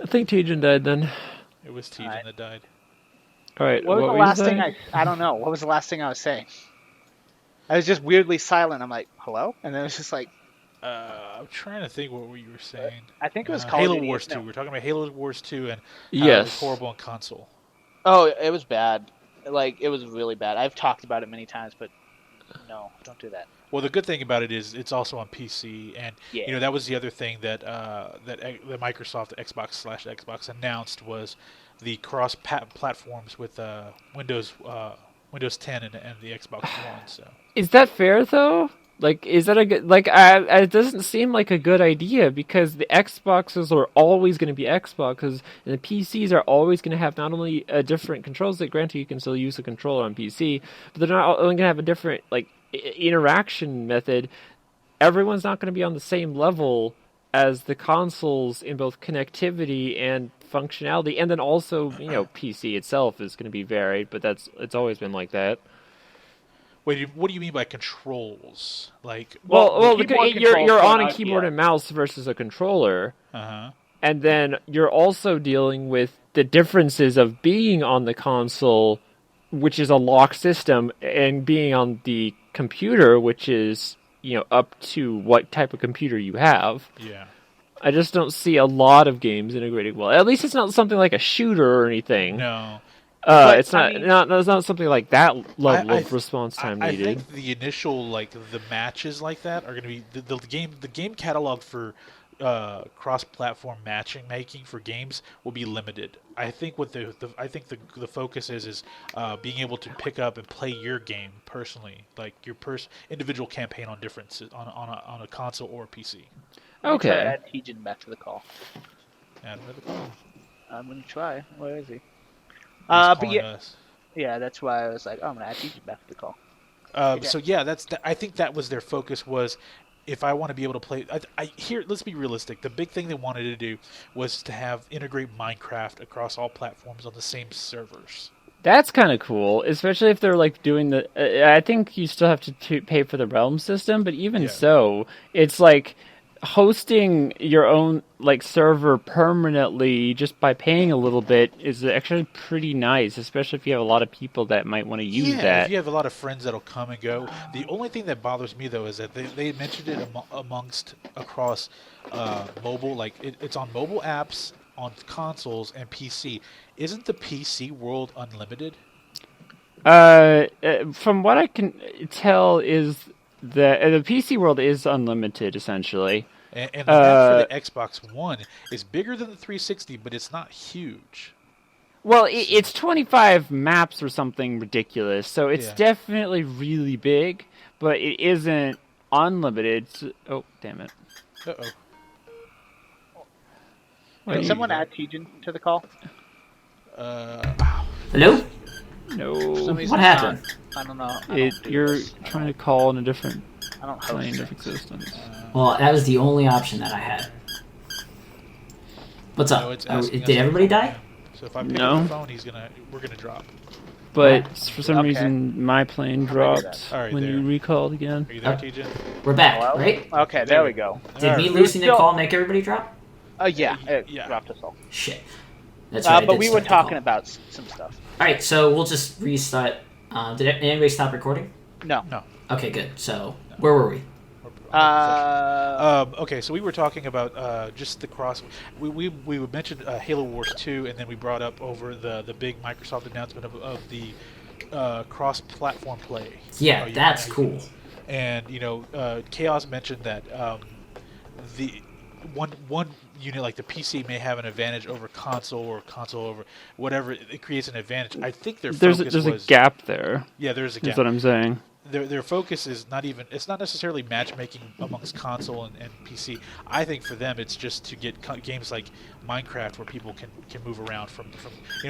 I think Tejan died then. It was Tejan that died. All right. What was the last thing I don't know. What was the last thing I was saying? I was just weirdly silent. I'm like, hello? And then it was just like... I'm trying to think what you were saying. I think it was Call Halo of Duty Wars 2. We're talking about Halo Wars 2 and yes. It was horrible on console. Oh, it was bad. Like, it was really bad. I've talked about it many times, but no, don't do that. Well, the good thing about it is it's also on PC, and that was the other thing that that Microsoft Xbox announced was the cross platforms with Windows 10 and the Xbox One. So is that fair though? Like, is that a good... Like, it doesn't seem like a good idea, because the Xboxes are always going to be Xboxes, and the PCs are always going to have not only different controls, that granted you can still use a controller on PC, but they're not only going to have a different, like, interaction method. Everyone's not going to be on the same level as the consoles in both connectivity and functionality, and then also, PC itself is going to be varied, but it's always been like that. Wait, what do you mean by controls? Like, well, you're on a keyboard and mouse versus a controller, and then you're also dealing with the differences of being on the console, which is a lock system, and being on the computer, which is up to what type of computer you have. Yeah. I just don't see a lot of games integrating well. At least it's not something like a shooter or anything. No. It's not something like that level of response time needed. I think the initial the matches like that are going to be the game catalog for cross-platform making for games will be limited. I think what the focus is being able to pick up and play your game personally, like your individual campaign on on a console or a PC. Okay. Add Tejan back to the call. Add him to the call. I'm gonna try. Where is he? But yeah, that's why I was like, I'm gonna add Tejan back to the call. So yeah, I think that was their focus was, if I want to be able to play, let's be realistic. The big thing they wanted to do was to integrate Minecraft across all platforms on the same servers. That's kind of cool, especially if they're doing the. I think you still have to pay for the Realm system, but even so, it's like hosting your own server permanently just by paying a little bit is actually pretty nice, especially if you have a lot of people that might want to use that. Yeah, if you have a lot of friends that'll come and go. The only thing that bothers me though is that they mentioned it across mobile, it's on mobile apps, on consoles and PC. Isn't the PC world unlimited? From what I can tell is the PC world is unlimited, essentially. And the map for the Xbox One is bigger than the 360, but it's not huge. Well, it's 25 maps or something ridiculous, so it's definitely really big, but it isn't unlimited. Oh, damn it. Uh-oh. Can someone add Tejan to the call? Hello? No. What happened? I don't know. You're trying to call in a different plane of existence. Well, that was the only option that I had. What's up? Did everybody die? So if I pick up the phone, we're gonna drop. But for some reason, my plane dropped when you recalled again. Are you there, TJ? We're back, right? Okay, there we go. Did me losing the call make everybody drop? Yeah, it dropped us all. Shit. That's right. But we were talking about some stuff. All right, so we'll just restart. Did anybody stop recording? No. Okay, good. So where were we? Okay, so we were talking about just the cross. We mentioned Halo Wars 2, and then we brought up over the big Microsoft announcement of the cross-platform play. Yeah, that's cool. And Chaos mentioned that the one unit like the PC may have an advantage over console, or console over whatever. It creates an advantage. I think there's a gap there. Yeah, there's a gap. That's what I'm saying. their focus is it's not necessarily matchmaking amongst console and PC. I think for them it's just to get games like Minecraft where people can move around from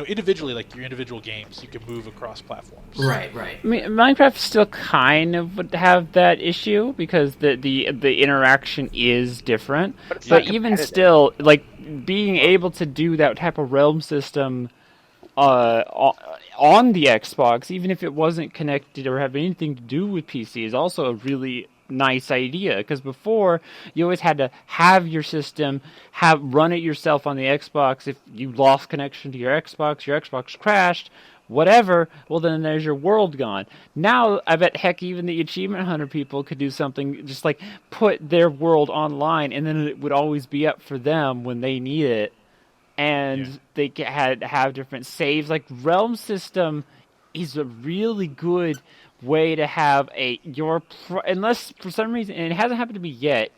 individually, like your individual games, you can move across platforms. Right. I mean, Minecraft still kind of would have that issue because the interaction is different. But even still, like being able to do that type of realm system on the Xbox, even if it wasn't connected or have anything to do with PC, is also a really nice idea. Because before, you always had to have your system, run it yourself on the Xbox. If you lost connection to your Xbox crashed, whatever, well then there's your world gone. Now, I bet heck even the Achievement Hunter people could do something, just like put their world online, and then it would always be up for them when they need it. And they had to have different saves. Like Realm system is a really good way to have unless for some reason, and it hasn't happened to me yet.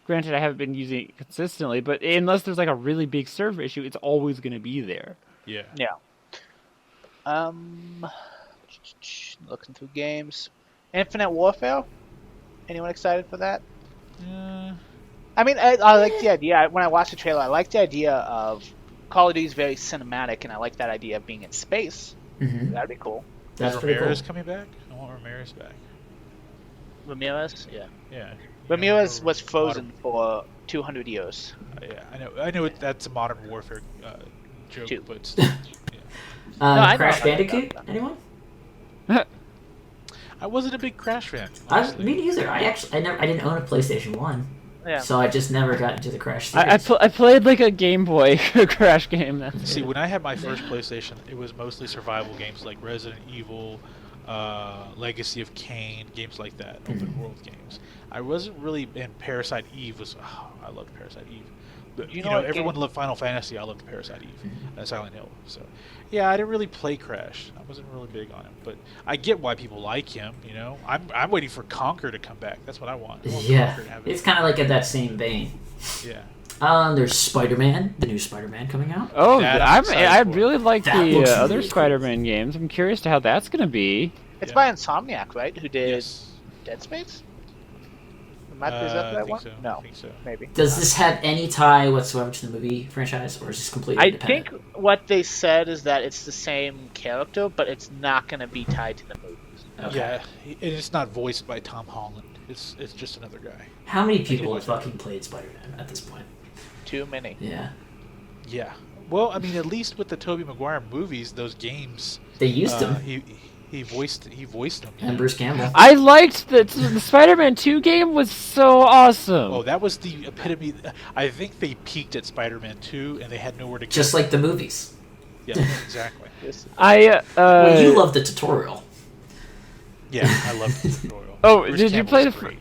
Granted, I haven't been using it consistently, but unless there's like a really big server issue, it's always going to be there. Yeah. Looking through games, Infinite Warfare. Anyone excited for that? I mean, I like the idea. When I watched the trailer, I like the idea of Call of Duty is very cinematic, and I like that idea of being in space. Mm-hmm. That'd be cool. That's Is pretty Ramirez cool. coming back? I want Ramirez back. Ramirez? Yeah. Yeah. Ramirez was frozen for 200 years. Yeah, I know that's a Modern Warfare joke, Two. but still, Crash Bandicoot? Anyone? I wasn't a big Crash fan. Me neither. I didn't own a PlayStation 1. Yeah. So I just never got into the Crash series. I played like a Game Boy Crash game. See, when I had my first PlayStation, it was mostly survival games like Resident Evil, Legacy of Kain, games like that, open world games. I wasn't really in Parasite Eve. I loved Parasite Eve. But, everyone loved Final Fantasy. I loved Parasite Eve and Silent Hill. So, yeah, I didn't really play Crash. I wasn't really big on him. But I get why people like him. I'm waiting for Conquer to come back. That's what I want. Yeah, it's kind of like in that same vein. Yeah. There's Spider-Man, the new Spider-Man coming out. Oh, I really like the other really Spider-Man games. I'm curious to how that's going to be. It's by Insomniac, right? Who did Yes. Dead Space? Is that I one? think so. No, I think so. maybe. Does this have any tie whatsoever to the movie franchise, or is this completely I independent? think what they said is that it's the same character, but it's not going to be tied to the movies. Okay. Yeah, and it's not voiced by Tom Holland. It's just another guy. How many people have fucking played Spider-Man at this point? Too many. Yeah. Yeah. Well, I mean, at least with the Tobey Maguire movies, those games, They used him. He voiced them. And Bruce Campbell. I liked the Spider-Man 2 game was so awesome. Oh, that was the epitome. I think they peaked at Spider-Man 2, and they had nowhere to go. Just like the movies. Yeah, exactly. Well, you love the tutorial. Yeah, I love the tutorial. Oh, Bruce did you play Campbell's the? great.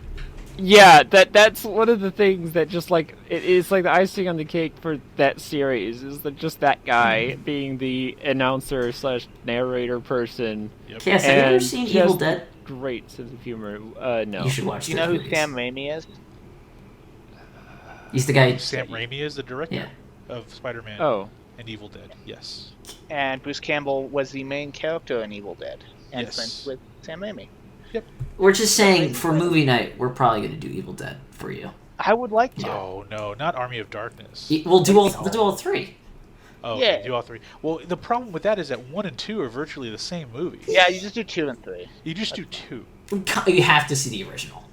Yeah, that's one of the things that just like it's like the icing on the cake for that series is that just that guy being the announcer / narrator person. Yep. Yes, have you ever seen Evil Dead? Great sense of humor. No. You should watch. Do you know who Sam Raimi is? He's the guy. Sam Raimi is the director Yeah. of Spider-Man and Evil Dead. Yes. And Bruce Campbell was the main character in Evil Dead, and Yes. friends with Sam Raimi. Yep. We're just saying for movie night, we're probably going to do Evil Dead for you. I would like to. No, not Army of Darkness. We'll do all three. Oh, Yeah. okay, do all three. Well, the problem with that is that 1 and 2 are virtually the same movie. Yeah, you just do 2 and 3. You just do 2. You have to see the original.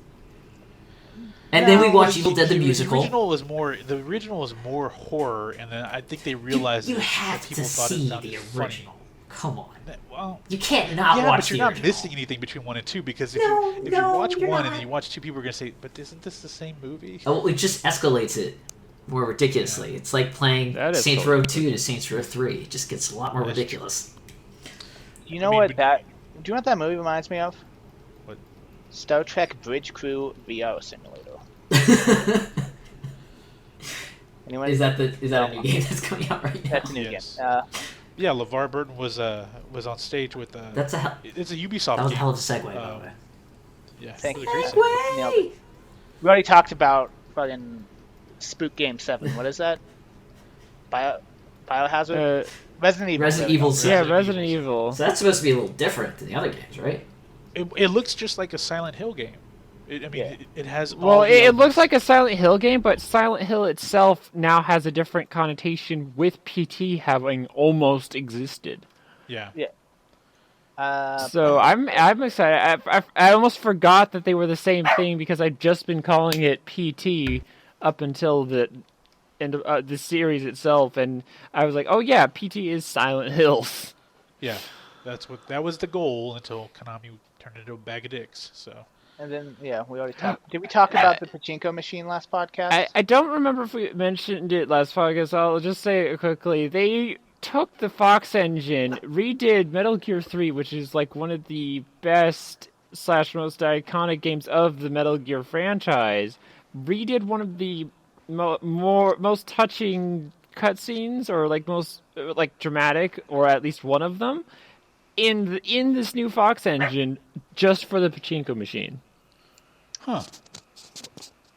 And then we watch Evil Dead the musical. The original is more horror, and then I think they realized you that have people to thought see it sounded the funny. original. Come on. Well, You can't not yeah, watch but you're the not original. missing anything between 1 and 2 because if No, you no, watch you're 1 not. and then you watch 2, people are gonna say, "But isn't this the same movie?" Oh, it just escalates it more ridiculously. It's like playing That is Saints so Row 2 to Saints Row 3. It just gets a lot more That's ridiculous. You know mean, what but- that? Do you know what that movie reminds me of? What? Star Trek Bridge Crew VR Simulator. Anyone? Is that a new game that's coming out right now? That's a new Yes. game. Yeah, LeVar Burton was on stage with. That's a hell. It's a Ubisoft That was a game. hell of a segue, by the way. Yeah, Thank it you. was a great segue. Nailed it. We already talked about fucking Spook Game 7. What is that? Biohazard? Resident Evil. Resident Evil Yeah, 7. Resident Evil. So that's supposed to be a little different than the other games, right? it looks just like a Silent Hill game. It has. Well, it looks like a Silent Hill game, but Silent Hill itself now has a different connotation with PT having almost existed. Yeah. So I'm excited. I almost forgot that they were the same thing because I'd just been calling it PT up until the end of the series itself, and I was like, oh yeah, PT is Silent Hills. Yeah, that was the goal until Konami turned it into a bag of dicks. So. And then, we already talked. Did we talk about the pachinko machine last podcast? I don't remember if we mentioned it last podcast. I'll just say it quickly. They took the Fox engine, redid Metal Gear 3, which is like one of the best / most iconic games of the Metal Gear franchise, redid one of the most touching cutscenes, or like most like dramatic, or at least one of them, in this new Fox engine, just for the pachinko machine. Huh.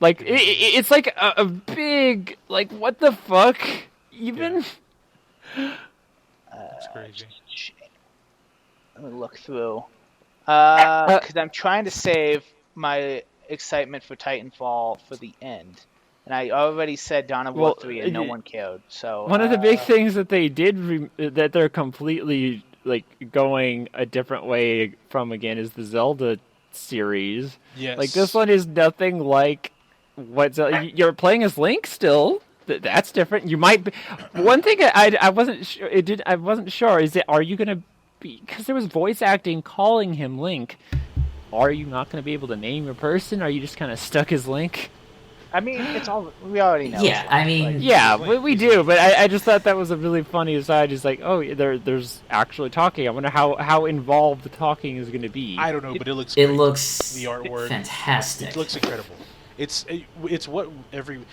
Like, it's like a big, like, what the fuck? Even? Yeah. That's crazy. Let me look through. Because I'm trying to save my excitement for Titanfall for the end. And I already said Dawn of War 3 and no one cared. So one of the big things that they did, that they're completely, like, going a different way from again is the Zelda series. Yes. Like, this one is nothing like what you're playing as Link still. That's different. You might be... One thing I wasn't sure. I wasn't sure. Are you gonna be, because there was voice acting calling him Link? Are you not gonna be able to name your person? Are you just kind of stuck as Link? I mean, it's all we already know. Yeah, I mean, we do. But I just thought that was a really funny aside. It's like, oh, there's actually talking. I wonder how involved the talking is going to be. I don't know, but it looks great. It looks the artwork fantastic. It looks incredible. It's what growing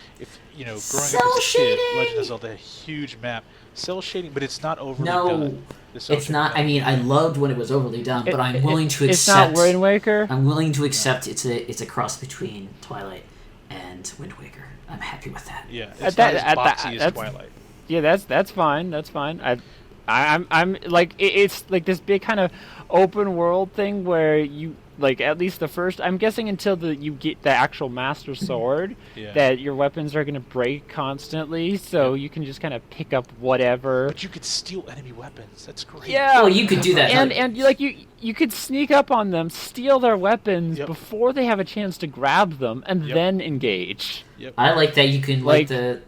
Cell up as a kid, shading! Legend of Zelda, a huge map, cell shading, but it's not overly No, done. it's not. I mean, I loved when it was overly done, but I'm willing to accept. It's not Wind Waker. I'm willing to accept it's a cross between Twilight and Wind Waker. I'm happy with that. Yeah, it's not as boxy as Twilight. Yeah, that's fine. That's fine. I'm like, it's like this big kind of open world thing where you, like, at least the first, I'm guessing until you get the actual Master Sword, that your weapons are going to break constantly, so you can just kind of pick up whatever. But you could steal enemy weapons. That's great. Yeah, well, you could do that. And like you could sneak up on them, steal their weapons before they have a chance to grab them, and then engage. Yep. I like that you can light the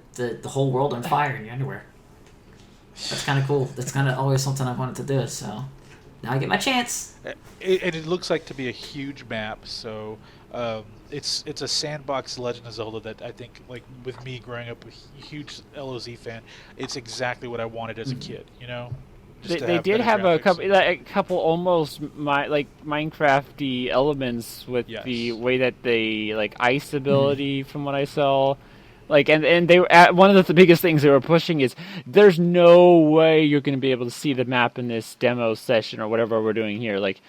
whole world on fire in your underwear. That's kind of cool. That's kind of always something I wanted to do, so now I get my chance. And it looks like to be a huge map, so it's a sandbox Legend of Zelda that I think, like, with me growing up a huge LOZ fan, it's exactly what I wanted as a kid, you know? They did have a couple almost Minecraft-y elements with the way that they, like, ice ability from what I saw. Like, and they one of the biggest things they were pushing is there's no way you're going to be able to see the map in this demo session or whatever we're doing here. Like,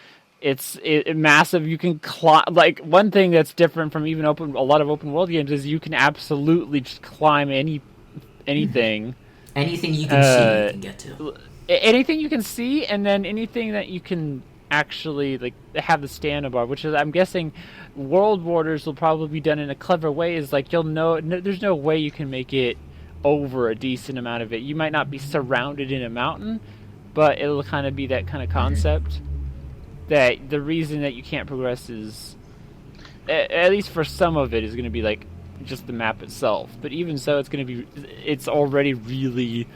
it's massive. You can climb. Like, one thing that's different from even a lot of open world games is you can absolutely just climb anything. Anything you can see, you can get to. Anything you can see, and then anything that you can actually, like, have the stamina bar, which is, I'm guessing, world borders will probably be done in a clever way. Is like, you'll know there's no way you can make it over a decent amount of it. You might not be surrounded in a mountain, but it'll kind of be that kind of concept. That the reason that you can't progress is, at least for some of it, is going to be like just the map itself. But even so, it's already really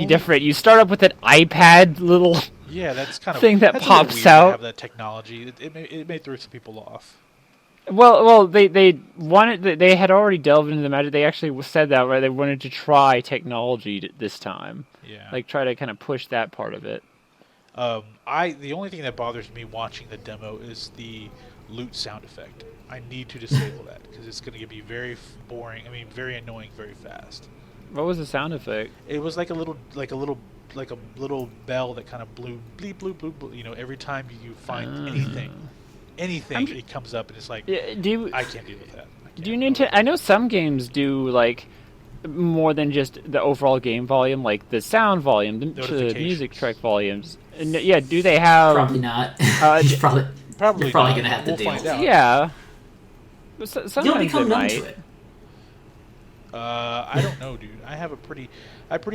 different. You start up with an iPad little that's kind of thing that that's pops weird out. To have that technology. It may throw some people off. Well, they wanted. They had already delved into the magic. They actually said that, right? They wanted to try technology this time. Yeah. Like, try to kind of push that part of it. The only thing that bothers me watching the demo is the loot sound effect. I need to disable that because it's going to be very boring. I mean, very annoying, very fast. What was the sound effect? It was like a little bell that kind of blew, bleep, bloop, bloop, bloop. You know, every time you find anything, it comes up and it's like, I can't deal with that. Do you need to? I know some games do, like, more than just the overall game volume, like the sound volume, the music track volumes. Yeah, do they have? Probably not. Probably they're probably going to have to deal. Yeah. Sometimes you'll become numb might. to it. I don't know, dude. I have a pretty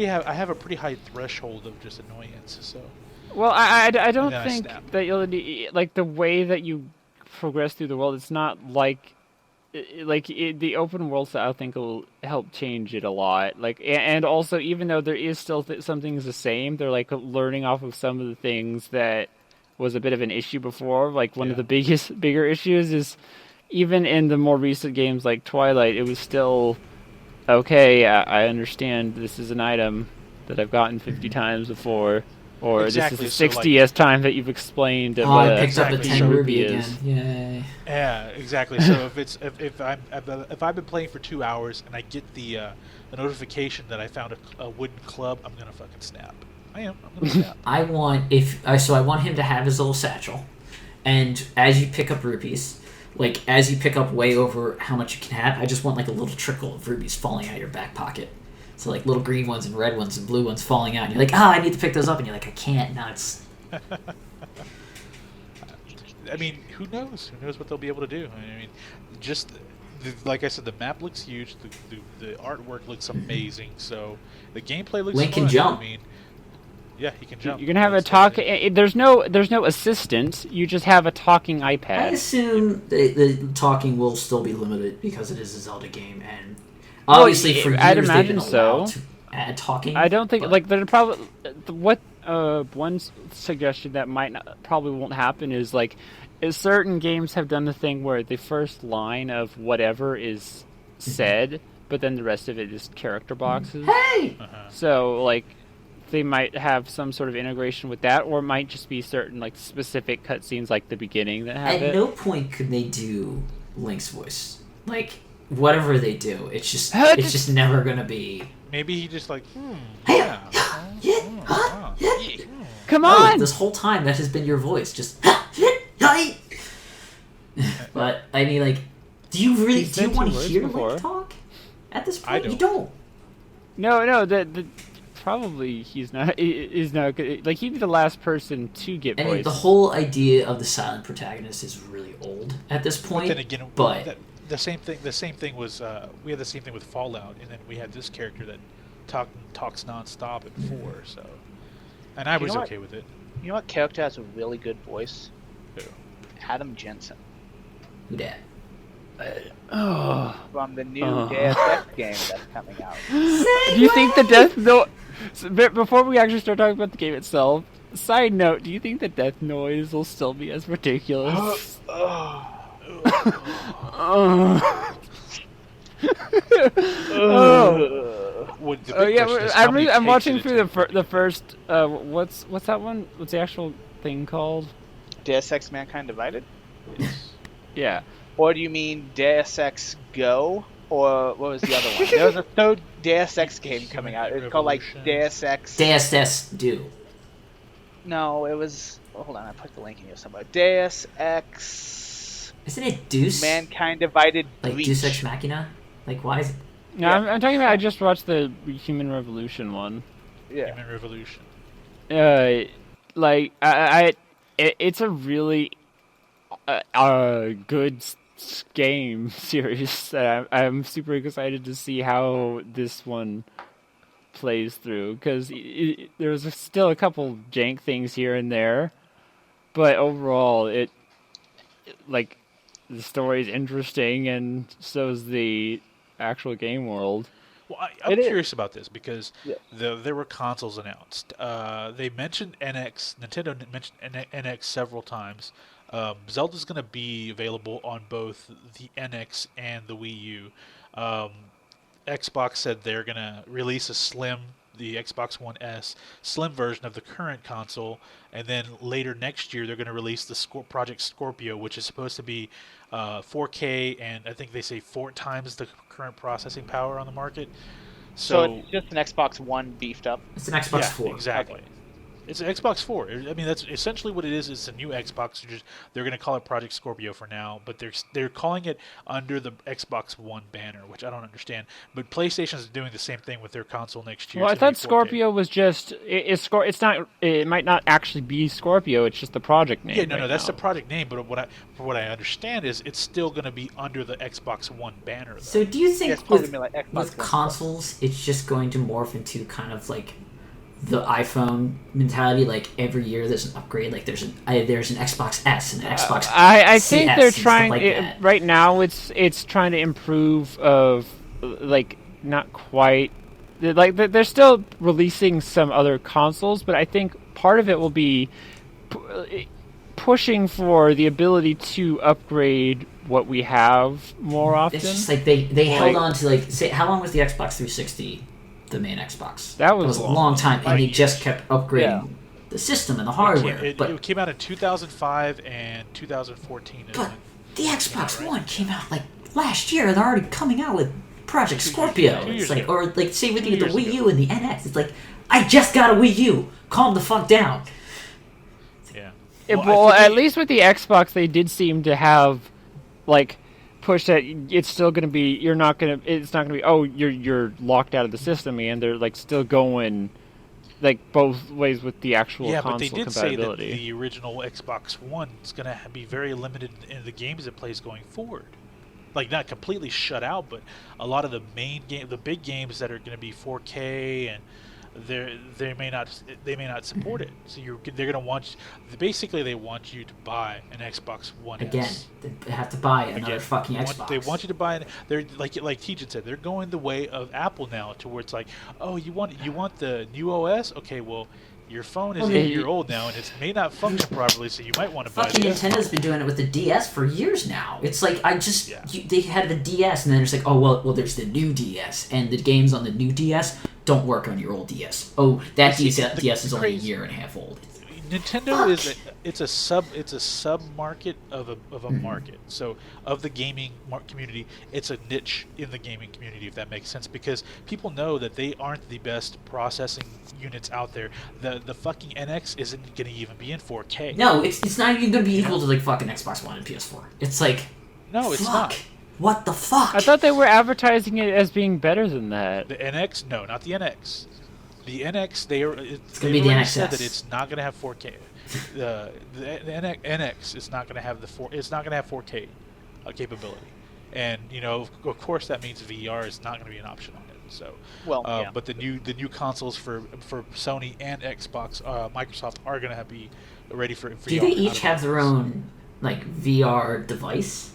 high threshold of just annoyance. So. Well, I don't think that you'll need, like, the way that you progress through the world. It's not like the open world style. I think will help change it a lot. Like, and also, even though there is still some things the same, they're like learning off of some of the things that was a bit of an issue before. Like one of the bigger issues is even in the more recent games like Twilight, it was still okay. I understand this is an item that I've gotten 50 times before. Or this is the 60th time that you've explained. I picked up the 10 ruby again. Yay! Yeah, exactly. So if I've been playing for 2 hours and I get the notification that I found a wooden club, I'm gonna fucking snap. I'm gonna snap. I want him to have his little satchel, and as you pick up rupees, like as you pick up way over how much you can have, I just want like a little trickle of rubies falling out of your back pocket. So like little green ones and red ones and blue ones falling out. And you're like, I need to pick those up. And you're like, I can't. No, it's... I mean, who knows? Who knows what they'll be able to do? I mean, just like I said, the map looks huge. The artwork looks amazing. So the gameplay looks Link fun. can jump. I mean, yeah, he can jump. You're gonna have a talk. There's no assistant. You just have a talking iPad. I assume the talking will still be limited because it is a Zelda game, and obviously for years they've been allowed to add talking. I don't think like they're probably one suggestion that probably won't happen is like certain games have done the thing where the first line of whatever is said, but then the rest of it is character boxes. Hey. So like. They might have some sort of integration with that, or it might just be certain like specific cutscenes, like the beginning that have it. At no point could they do Link's voice. Like whatever they do, it's just never gonna be. Maybe he just like. Come on! This whole time that has been your voice, just. But I mean, like, do you want to hear Link talk? At this point, you don't. No. Probably he's not like he'd be the last person to get voice. And the whole idea of the silent protagonist is really old at this point. But then again, the same thing was we had the same thing with Fallout, and then we had this character that talks nonstop at 4. So, and I was okay with it. You know what character has a really good voice? Who? Adam Jensen. Who dat? From the new Deus Ex game that's coming out. Do you think the Death Note? Before we actually start talking about the game itself, side note: do you think the death noise will still be as ridiculous? I'm watching through the first. What's that one? What's the actual thing called? Deus Ex: Mankind Divided. Yeah. Or do you mean Deus Ex Go? Or what was the other one? There was a third Deus Ex game coming out. It's called like Deus Ex. Deus Ex Do. No, it was. Hold on, I put the link in here somewhere. Deus Ex. Isn't it Deuce? Mankind Divided. Like Breach. Deus Ex Machina? Like why is it? No, yeah. I'm talking about. I just watched the Human Revolution one. Yeah. Human Revolution. It's a really good game series. I'm super excited to see how this one plays through, because there's still a couple jank things here and there, but overall it like the story is interesting, and so is the actual game world. Well, I'm curious about this because there were consoles announced. They mentioned NX. Nintendo mentioned NX several times. Zelda's going to be available on both the NX and the Wii U. Xbox said they're going to release the Xbox One S slim version of the current console, and then later next year they're going to release the Project Scorpio, which is supposed to be 4K, and I think they say 4 times the current processing power on the market. So it's just an Xbox One beefed up? It's an Xbox 4. Exactly. Okay. It's an Xbox 4. I mean, that's essentially what it is. It's a new Xbox. They're going to call it Project Scorpio for now, but they're calling it under the Xbox One banner, which I don't understand. But PlayStation is doing the same thing with their console next year. Well, I thought Scorpio was just it's not. It might not actually be Scorpio. It's just the project name. Yeah, no, that's the project name. But what I understand is it's still going to be under the Xbox One banner. Though. So do you think with consoles, it's just going to morph into kind of like the iPhone mentality, like every year there's an upgrade, like there's an Xbox S and an Xbox I think they're trying like right now it's trying to improve of like not quite like they're still releasing some other consoles, but I think part of it will be pushing for the ability to upgrade what we have more often. It's just like they held on to like, say, how long was the Xbox 360 the main Xbox? That was a long time, and they just kept upgrading the system and the hardware. It came out in 2005 and 2014. But the Xbox One came out like last year. They're already coming out with Project Scorpio. It's like, or like, say with the Wii U and the NX. It's like, I just got a Wii U. Calm the fuck down. Yeah. Well, at least with the Xbox, they did seem to have like push that it's still going to be it's not going to be you're locked out of the system, and they're like still going like both ways with the actual console compatibility. Yeah, but they did say that the original Xbox One is going to be very limited in the games it plays going forward. Like, not completely shut out, but a lot of the big games that are going to be 4K, and they may not support it. So they're going to want they want you to buy an Xbox One again. S. They have to buy another fucking Xbox. They want you to buy. They're like Tejan said. They're going the way of Apple now, to where it's like, oh, you want the new OS? Okay, well, your phone is 8 years old now, and it may not function properly, so you might want to buy it. Fucking Nintendo's been doing it with the DS for years now. It's like, they had the DS, and then it's like, oh, well, there's the new DS, and the games on the new DS don't work on your old DS. Oh, that DS is only a year and a half old. Nintendo is a sub market of a market. So of the gaming community, it's a niche in the gaming community, if that makes sense, because people know that they aren't the best processing units out there. The fucking NX isn't going to even be in 4K. No, it's not even going to be equal to like fucking Xbox One and PS4. It's like, no, it's not. What the fuck? I thought they were advertising it as being better than that. The NX? No, not the NX. The NX, it's going to be the NXS. Said that it's not going to have 4K. The NX is not going to have it's not going to have 4K capability, and of course that means VR is not going to be an option on it. So, but the new consoles for Sony and Xbox, Microsoft are going to be ready for VR. Do they each have their own like VR device?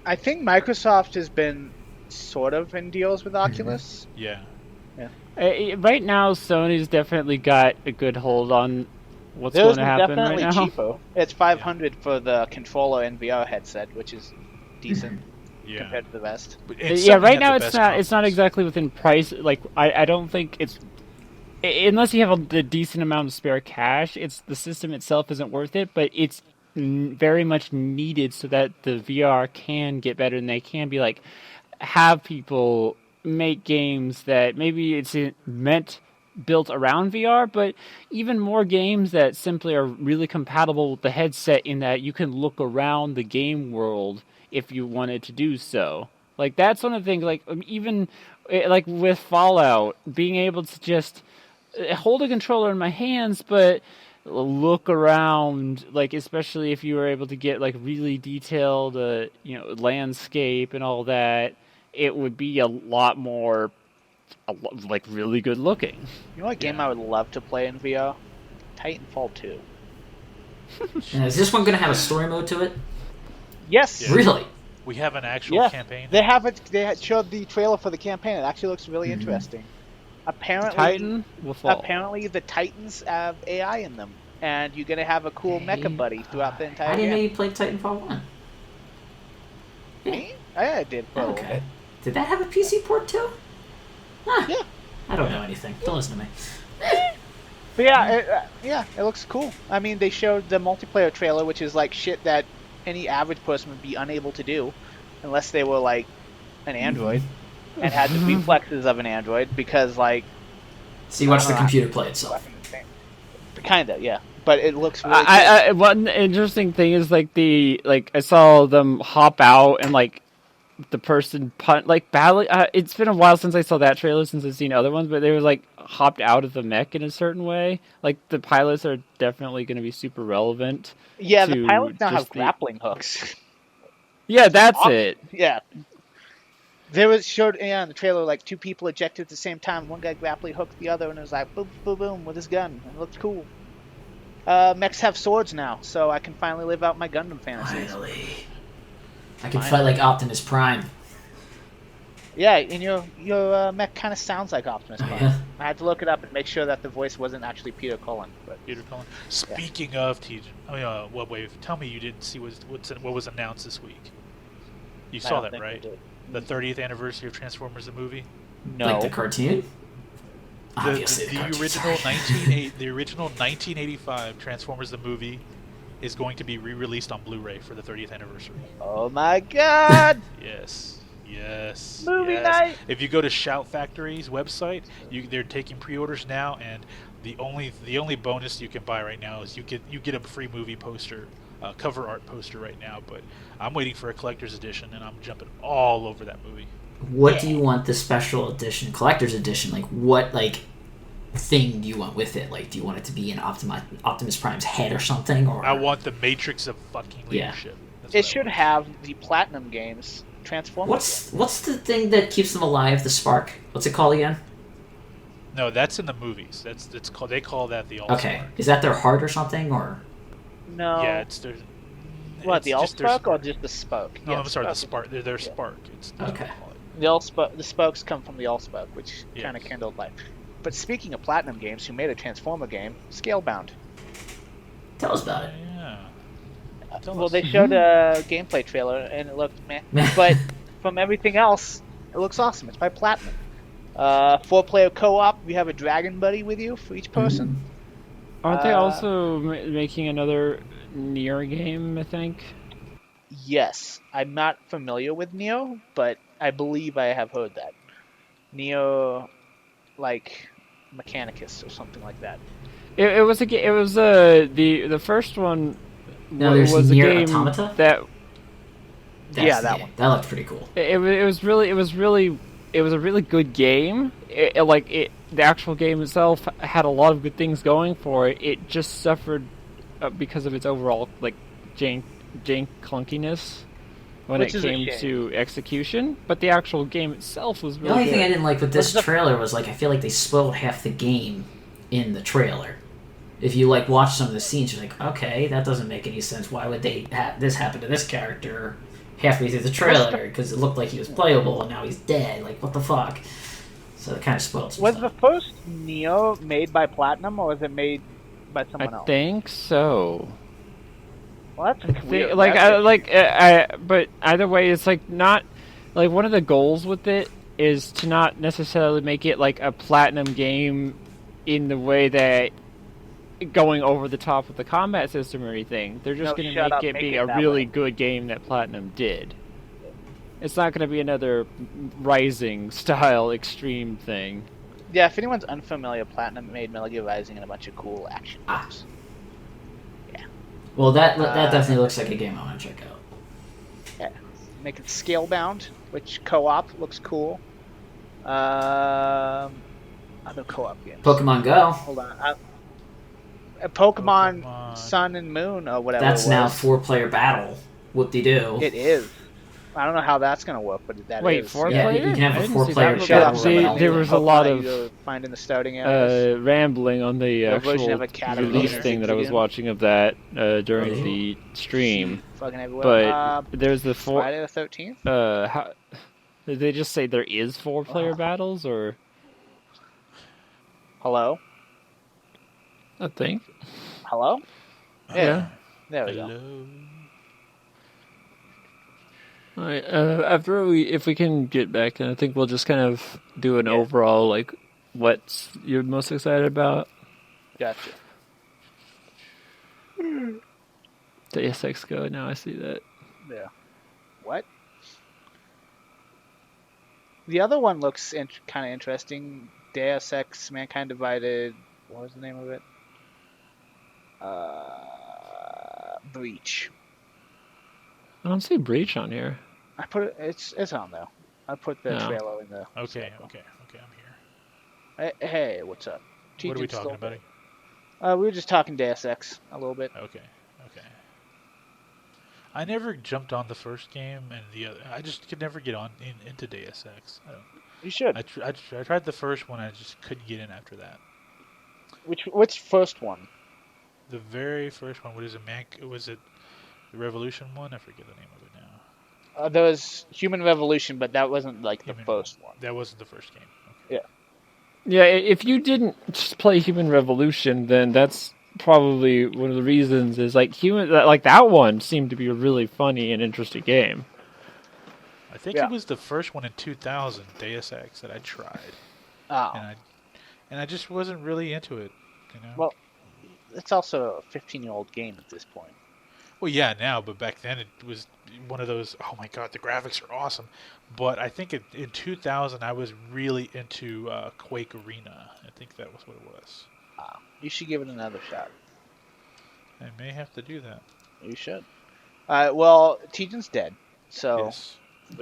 I think Microsoft has been sort of in deals with Oculus. Yeah. Right now, Sony's definitely got a good hold on what's going to happen right now. Cheaper. It's $500 for the controller and VR headset, which is decent compared to the rest. Right now it's not exactly within price. Like I don't think it's, unless you have a decent amount of spare cash, the system itself isn't worth it. But it's very much needed so that the VR can get better, and they can be like have people make games that maybe it's built around VR, but even more games that simply are really compatible with the headset, in that you can look around the game world if you wanted to do so. Like, that's one of the things, like, even like with Fallout, being able to just hold a controller in my hands, but look around, like, especially if you were able to get like really detailed landscape and all that, it would be a lot more like really good looking. You know what game I would love to play in VR? Titanfall 2. Is this one going to have a story mode to it? Yes. Yeah. Really? We have an actual campaign. They have it. They showed the trailer for the campaign. It actually looks really interesting. Apparently, Titan will fall. Apparently, the Titans have AI in them, and you're gonna have a cool mecha buddy throughout the entire game. I didn't know you played Titanfall 1. Me? I did. Okay. Did that have a PC port too? Huh. Yeah. I don't know anything. Don't listen to me. But it looks cool. I mean, they showed the multiplayer trailer, which is like shit that any average person would be unable to do, unless they were like an android and had the reflexes of an android, because like. So you watch the computer play itself. Kinda, yeah. But it looks really cool. One interesting thing is I saw them hop out and the person battle. It's been a while since I saw that trailer, since I've seen other ones, but they were hopped out of the mech in a certain way. The pilots are definitely going to be super relevant. Yeah, the pilots now have grappling hooks. Yeah, that's it. Yeah. There was showed in the trailer two people ejected at the same time. One guy grappling hooked the other, and it was boom, boom, boom with his gun. It looked cool. Mechs have swords now, so I can finally live out my Gundam fantasies. Finally. I can fight like Optimus Prime. Yeah, and your mech kind of sounds like Optimus Prime. Yeah. I had to look it up and make sure that the voice wasn't actually Peter Cullen. But Peter Cullen. Speaking of TJ, Wave, tell me you didn't see what was announced this week. You saw that, right? The 30th anniversary of Transformers the movie? No. Like the cartoon? The original 1985 Transformers the movie is going to be re-released on Blu-ray for the 30th anniversary. Oh my god! Yes. Movie night! If you go to Shout Factory's website, they're taking pre-orders now, and the only bonus you can buy right now is you get a free movie poster, cover art poster right now. But I'm waiting for a collector's edition, and I'm jumping all over that movie. What do you want the special edition, collector's edition? What thing do you want with it? Do you want it to be in Optimus Prime's head or something? Or I want the Matrix of fucking leadership. Yeah. It should have the Platinum Games Transformers. What's the thing that keeps them alive? The spark. What's it called again? No, that's in the movies. They call that the All-Spark. Okay, is that their heart or something, or? No. Yeah, it's their. What, the All-Spark or just the spoke? No, I'm sorry, the spark. They're their spark. Okay. The spokes come from the All-Spark, which kind of kindled life. But speaking of Platinum Games, who made a Transformer game, Scalebound. Tell us about it. Yeah. They showed a gameplay trailer, and it looked meh. But from everything else, it looks awesome. It's by Platinum. 4-player co-op. We have a dragon buddy with you for each person. Aren't they also making another Nier game, I think? Yes. I'm not familiar with Neo, but I believe I have heard that. Neo, Mechanicus or something like that. It was the first one. No, there's was Nier a game Automata. That one. That looked pretty cool. It was a really good game. The actual game itself had a lot of good things going for it. It just suffered because of its overall jank clunkiness when it came to execution. But the actual game itself was really good. The only thing I didn't like with this trailer was I feel like they spoiled half the game in the trailer. If you watch some of the scenes, you're okay, that doesn't make any sense. Why would they have this happen to this character halfway through the trailer? Because it looked like he was playable and now he's dead. What the fuck? So it kind of spoiled some stuff. Was the first Neo made by Platinum, or was it made by someone else? I think so. Well, that's weird. But either way, it's not one of the goals with it is to not necessarily make it a Platinum game in the way that going over the top with the combat system or anything. They're just going to make it be a really good game that Platinum did. It's not going to be another Rising style extreme thing. Yeah, if anyone's unfamiliar, Platinum made Metal Gear Rising and a bunch of cool action games. Yeah. Well, that definitely looks like a game I want to check out. Yeah. Make it Scalebound, which co-op looks cool. Other co-op games. Pokemon Go. Hold on. Pokemon Sun and Moon or whatever. That's now 4-player battle. Whoop-de-doo. It is. I don't know how that's going to work, but that Wait, is. 4-player? You can have a 4-player battle. There was a lot of find in the starting areas. rambling on the actual release thing that I was watching of that during the stream. Fucking everywhere. But there's the Friday the 13th? Did they just say there is 4-player battles, or? Hello? I think. Hello? Yeah. There we go. All right. If we can get back, then I think we'll just kind of do an overall what you're most excited about. Gotcha. Deus Ex Go. Now I see that. Yeah. What? The other one looks kind of interesting. Deus Ex: Mankind Divided. What was the name of it? Breach. I don't see Breach on here. I put it. It's on though. I put the trailer in the. Okay, I'm here. Hey, what's up? What are we talking about? We were just talking Deus Ex a little bit. Okay. I never jumped on the first game and the other. I just could never get into Deus Ex. You should. I tried the first one. I just couldn't get in after that. Which first one? The very first one. What is it? Was it the Revolution one? I forget the name of it now. There was Human Revolution, but that wasn't like the first one. That wasn't the first game. Okay. Yeah, if you didn't just play Human Revolution, then that's probably one of the reasons. Is like that one seemed to be a really funny and interesting game. I think it was the first one in 2000, Deus Ex, that I tried. Oh. And I just wasn't really into it, you know. Well, it's also a 15-year-old game at this point. Well, yeah, now, but back then it was one of those, oh my god, the graphics are awesome. But I think in 2000 I was really into Quake Arena. I think that was what it was. You should give it another shot. I may have to do that. You should. Well, Tejan's dead, so... Yes.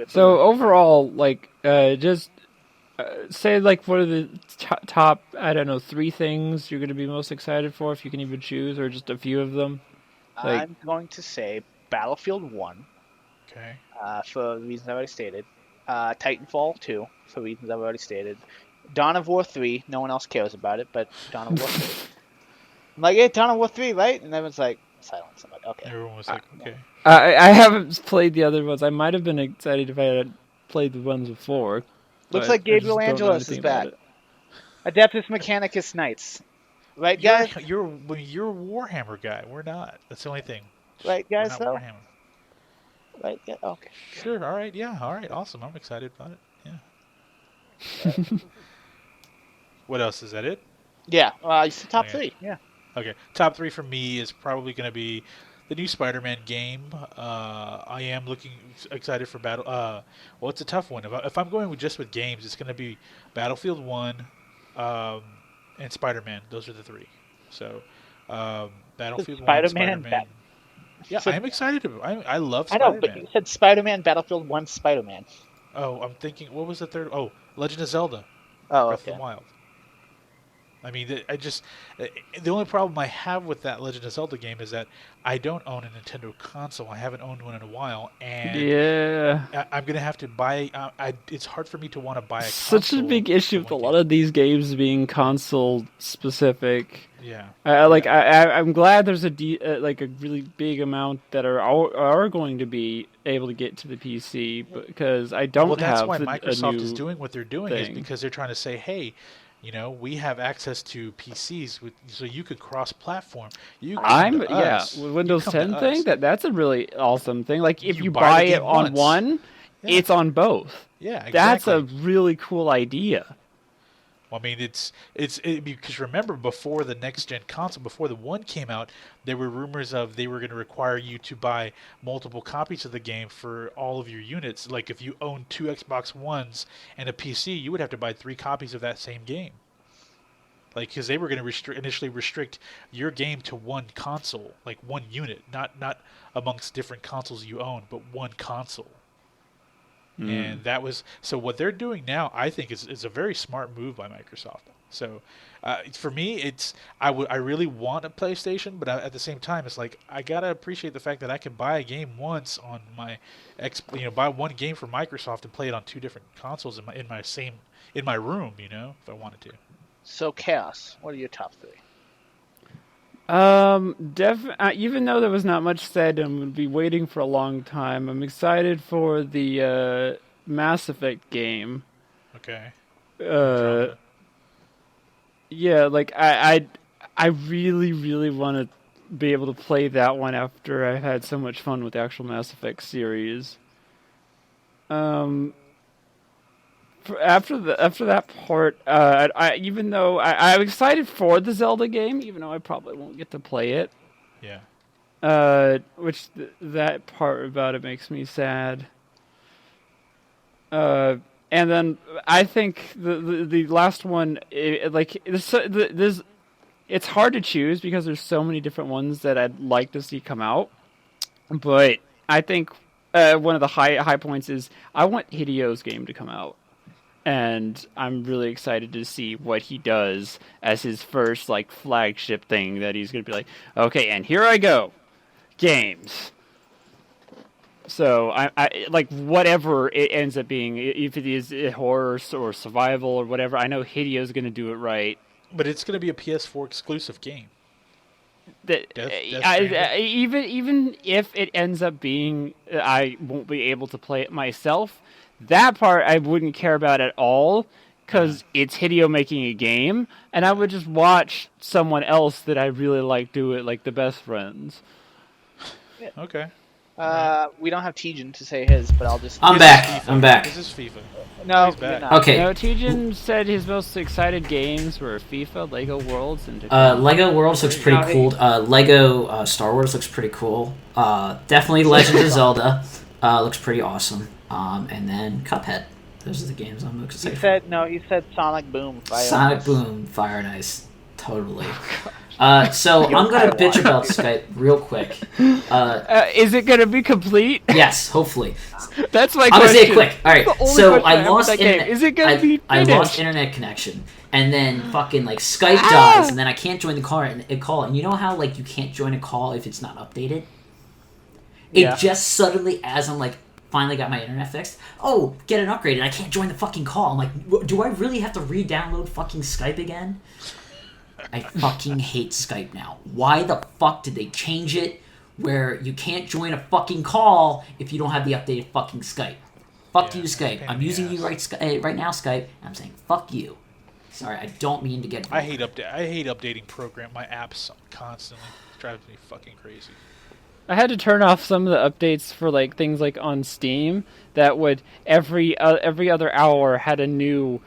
So overall, like, just say, like, what are the top, I don't know, 3 things you're going to be most excited for, if you can even choose, or just a few of them? Like, I'm going to say Battlefield 1. Okay. For the reasons I've already stated. Titanfall 2, for reasons I've already stated. Dawn of War 3, no one else cares about it, but Dawn of War 3. I'm like, hey, Dawn of War 3, right? And everyone's like, silence. I'm like, okay. Everyone was like, okay. I haven't played the other ones. I might have been excited if I had played the ones before. Looks like Gabriel Angelos is back. Adeptus Mechanicus Knights. Right, guys? You're a Warhammer guy. We're not. That's the only thing. Right, guys, though? Warhammer. Right, yeah, okay. Sure, all right, yeah, all right, awesome. I'm excited about it, yeah. What else? Is that it? Yeah, it's the top 3, yeah. Okay, top 3 for me is probably going to be the new Spider-Man game. I am excited for Battle. Well, it's a tough one. If I'm going with games, it's going to be Battlefield 1, and Spider-Man. Those are the 3. So, Battlefield 1, Spider-Man. Yeah, I'm excited. I love Spider-Man. I know, but you said Spider-Man, Battlefield 1, Spider-Man. Oh, I'm thinking, what was the third? Oh, Legend of Zelda. Oh, Breath okay. of the Wild. I mean, the only problem I have with that Legend of Zelda game is that I don't own a Nintendo console. I haven't owned one in a while, and I'm gonna have to buy. It's hard for me to want to buy a console. Such a big issue with a lot of these games being console specific. Yeah. I'm glad there's a really big amount that are going to be able to get to the PC, because I don't have. Well, that's why Microsoft is doing what they're doing, thing. Is because they're trying to say, hey, you know, we have access to PCs, so you could cross-platform. Windows 10 thing. That's a really awesome thing. Like, if you buy it on one, it's on both. Yeah, exactly. That's a really cool idea. Well, I mean, it's because remember, before the next-gen console, before the one came out, there were rumors of they were going to require you to buy multiple copies of the game for all of your units. Like, if you own 2 Xbox Ones and a PC, you would have to buy 3 copies of that same game. Like, because they were going to initially restrict your game to one console, like one unit, not amongst different consoles you own, but one console. And that was so. What they're doing now, I think, is a very smart move by Microsoft. So, for me, I really want a PlayStation, but at the same time, it's like I gotta appreciate the fact that I can buy a game once on my buy one game from Microsoft and play it on 2 different consoles in my room, you know, if I wanted to. So, Chaos, what are your top 3? Even though there was not much said and would be waiting for a long time, I'm excited for the Mass Effect game. Okay. Yeah, like I really, really want to be able to play that one after I had so much fun with the actual Mass Effect series. After that part, even though I'm excited for the Zelda game, even though I probably won't get to play it. Yeah. That part about it makes me sad. And then I think the last one, it's hard to choose because there's so many different ones that I'd like to see come out. But I think one of the high points is I want Hideo's game to come out. And I'm really excited to see what he does as his first like flagship thing that he's going to be like, okay, and here I go. Games. So I like whatever it ends up being, if it is horror or survival or whatever, I know Hideo's going to do it right. But it's going to be a PS4 exclusive game. Even if it ends up being, I won't be able to play it myself. That part I wouldn't care about at all because it's Hideo making a game, and I would just watch someone else that I really like do it, like the Best Friends. Yeah. Okay. We don't have Tejan to say his, but I'll just. I'm back. This is FIFA. No, He's back. not. Okay. No, Tejan said his most excited games were FIFA, Lego Worlds, and Lego Worlds looks pretty cool. Lego Star Wars looks pretty cool. Definitely Legend of Zelda looks pretty awesome. And then Cuphead. Those are the games I'm most excited for. He said Sonic Boom. Sonic Boom, Fire and Ice. Totally. So I'm going to bitch about Skype real quick. Is it going to be complete? Yes, hopefully. That's my question. I'm going to say it quick. All right, so I lost internet. Is it going to be finished? I lost internet connection. And then fucking like Skype dies, and then I can't join the call. And you know how like you can't join a call if it's not updated? It just suddenly, as I'm like, finally got my internet fixed. Oh, get an upgrade, and I can't join the fucking call. I'm like, do I really have to re-download fucking Skype again? I fucking hate Skype now. Why the fuck did they change it where you can't join a fucking call if you don't have the updated fucking Skype? Fuck you, Skype. I'm using you right now, Skype, and I'm saying fuck you. Sorry, I don't mean to get... I hate updating my apps constantly. It drives me fucking crazy. I had to turn off some of the updates for like things like on Steam that would every other hour had a new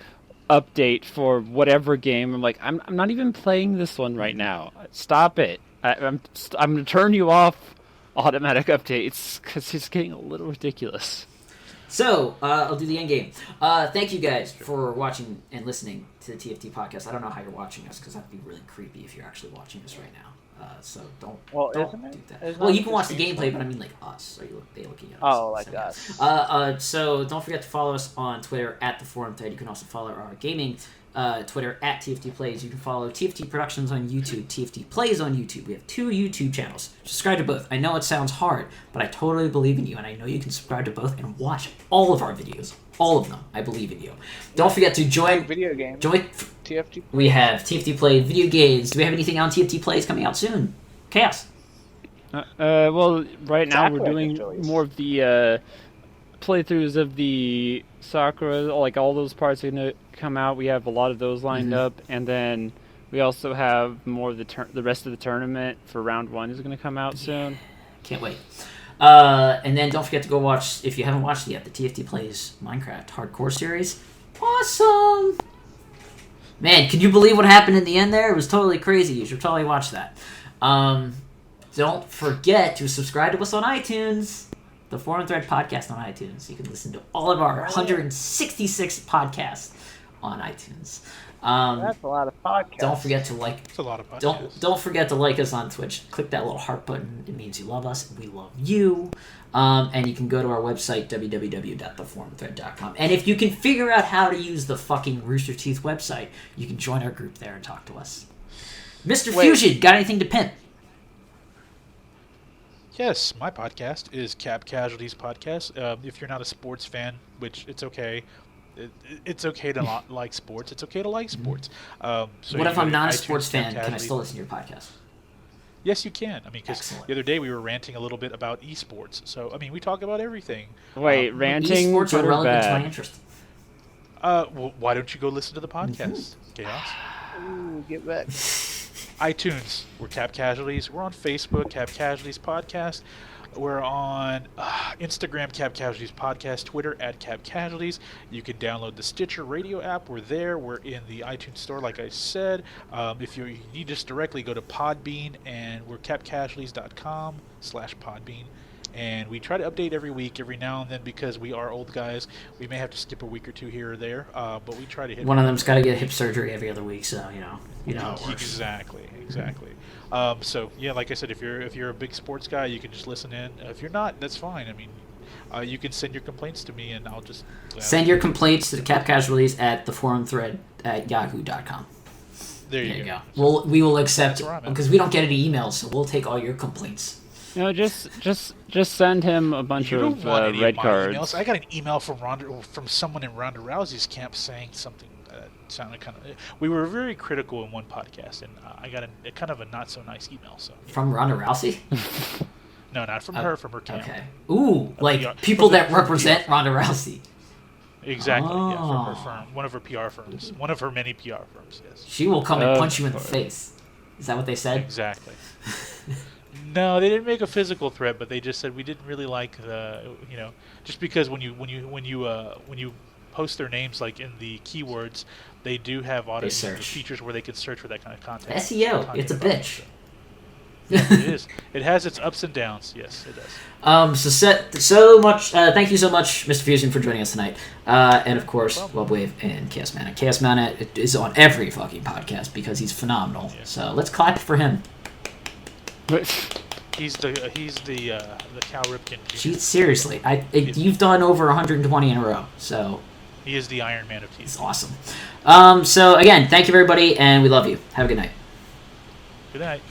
update for whatever game. I'm like, I'm not even playing this one right now. Stop it. I'm going to turn you off automatic updates because it's getting a little ridiculous. So, I'll do the end game. Thank you guys for watching and listening to the TFT podcast. I don't know how you're watching us because that'd be really creepy if you're actually watching us right now. So don't do that. Well, you can watch the gameplay, but I mean like us. Are they looking at us? Oh, like us. So don't forget to follow us on Twitter at the Forum Thread. You can also follow our gaming Twitter at TFT Plays. You can follow TFT Productions on YouTube, TFT Plays on YouTube. We have 2 YouTube channels. Subscribe to both. I know it sounds hard, but I totally believe in you, and I know you can subscribe to both and watch all of our videos. All of them. I believe in you. Don't forget to join... Video games. Join... TFT. We have TFT Play video games. Do we have anything on TFT Plays coming out soon? Chaos. Well, right now we're doing more of the playthroughs of the Sakura, like all those parts are going to come out. We have a lot of those lined up, and then we also have more of the rest of the tournament for round 1 is going to come out soon. Can't wait. And then don't forget to go watch, if you haven't watched it yet, the TFT Plays Minecraft Hardcore series. Awesome! Man, can you believe what happened in the end there? It was totally crazy. You should totally watch that. Don't forget to subscribe to us on iTunes. The Forum Thread Podcast on iTunes. You can listen to all of our 166 podcasts on iTunes. That's a lot of podcasts. Don't forget to like. It's a lot of podcasts. Don't forget to like us on Twitch. Click that little heart button. It means you love us and we love you. And you can go to our website www.theforumthread.com. And if you can figure out how to use the fucking Rooster Teeth website, you can join our group there and talk to us. Mr. Fusion, got anything to pimp? Yes, my podcast is Cap Casualties Podcast. If you're not a sports fan, which it's okay. It's okay to not like sports. It's okay to like sports. So what if I'm not a sports fan? Can I still listen to your podcast? Yes, you can. I mean, because the other day we were ranting a little bit about esports. So, I mean, we talk about everything. Wait, ranting esports good are or relevant to my bad? interest. Well, why don't you go listen to the podcast, Chaos? Ooh, get back. iTunes, we're Cap Casualties. We're on Facebook, Cap Casualties Podcast. We're on Instagram, Cap Casualties Podcast, Twitter, @Cap Casualties. You can download the Stitcher Radio app. We're there. We're in the iTunes Store, like I said. If you need us directly, go to Podbean, and we're capcasualties.com/Podbean. and we try to update every week. Every now and then, because we are old guys, we may have to skip a week or two here or there, but we try to hit. One of them's got to get hip surgery every other week, so you know how it works. Exactly. So yeah, like I said, if you're a big sports guy, you can just listen in. If you're not, that's fine. I mean, you can send your complaints to me, and I'll just send your complaints to the Cap Casualties at the forum thread at yahoo.com. There you go. We will accept because we don't get any emails, so we'll take all your complaints. No, just send him a bunch of red cards. Emails. I got an email from someone in Ronda Rousey's camp saying something that sounded kind of. We were very critical in one podcast, and I got a kind of a not so nice email. So from Ronda Rousey. No, not from her. From her camp. Okay. Ooh, people that represent Ronda Rousey. Exactly. Oh. Yeah, from her firm, one of her PR firms, one of her many PR firms. Yes. She will come and punch you in the face. Is that what they said? Exactly. No, they didn't make a physical threat, but they just said we didn't really like just because when you post their names like in the keywords, they do have features where they can search for that kind of content. SEO, it's a bitch. It is. It has its ups and downs. Yes, it does. So much. Thank you so much, Mr. Fusion, for joining us tonight. And of course, Webwave and Chaos Mana. Chaos Mana is on every fucking podcast because he's phenomenal. Yeah. So let's clap for him. He's the Cal Ripken. Seriously, you've done over 120 in a row. So he is the Iron Man of TV. It's awesome. So again, thank you everybody, and we love you. Have a good night. Good night.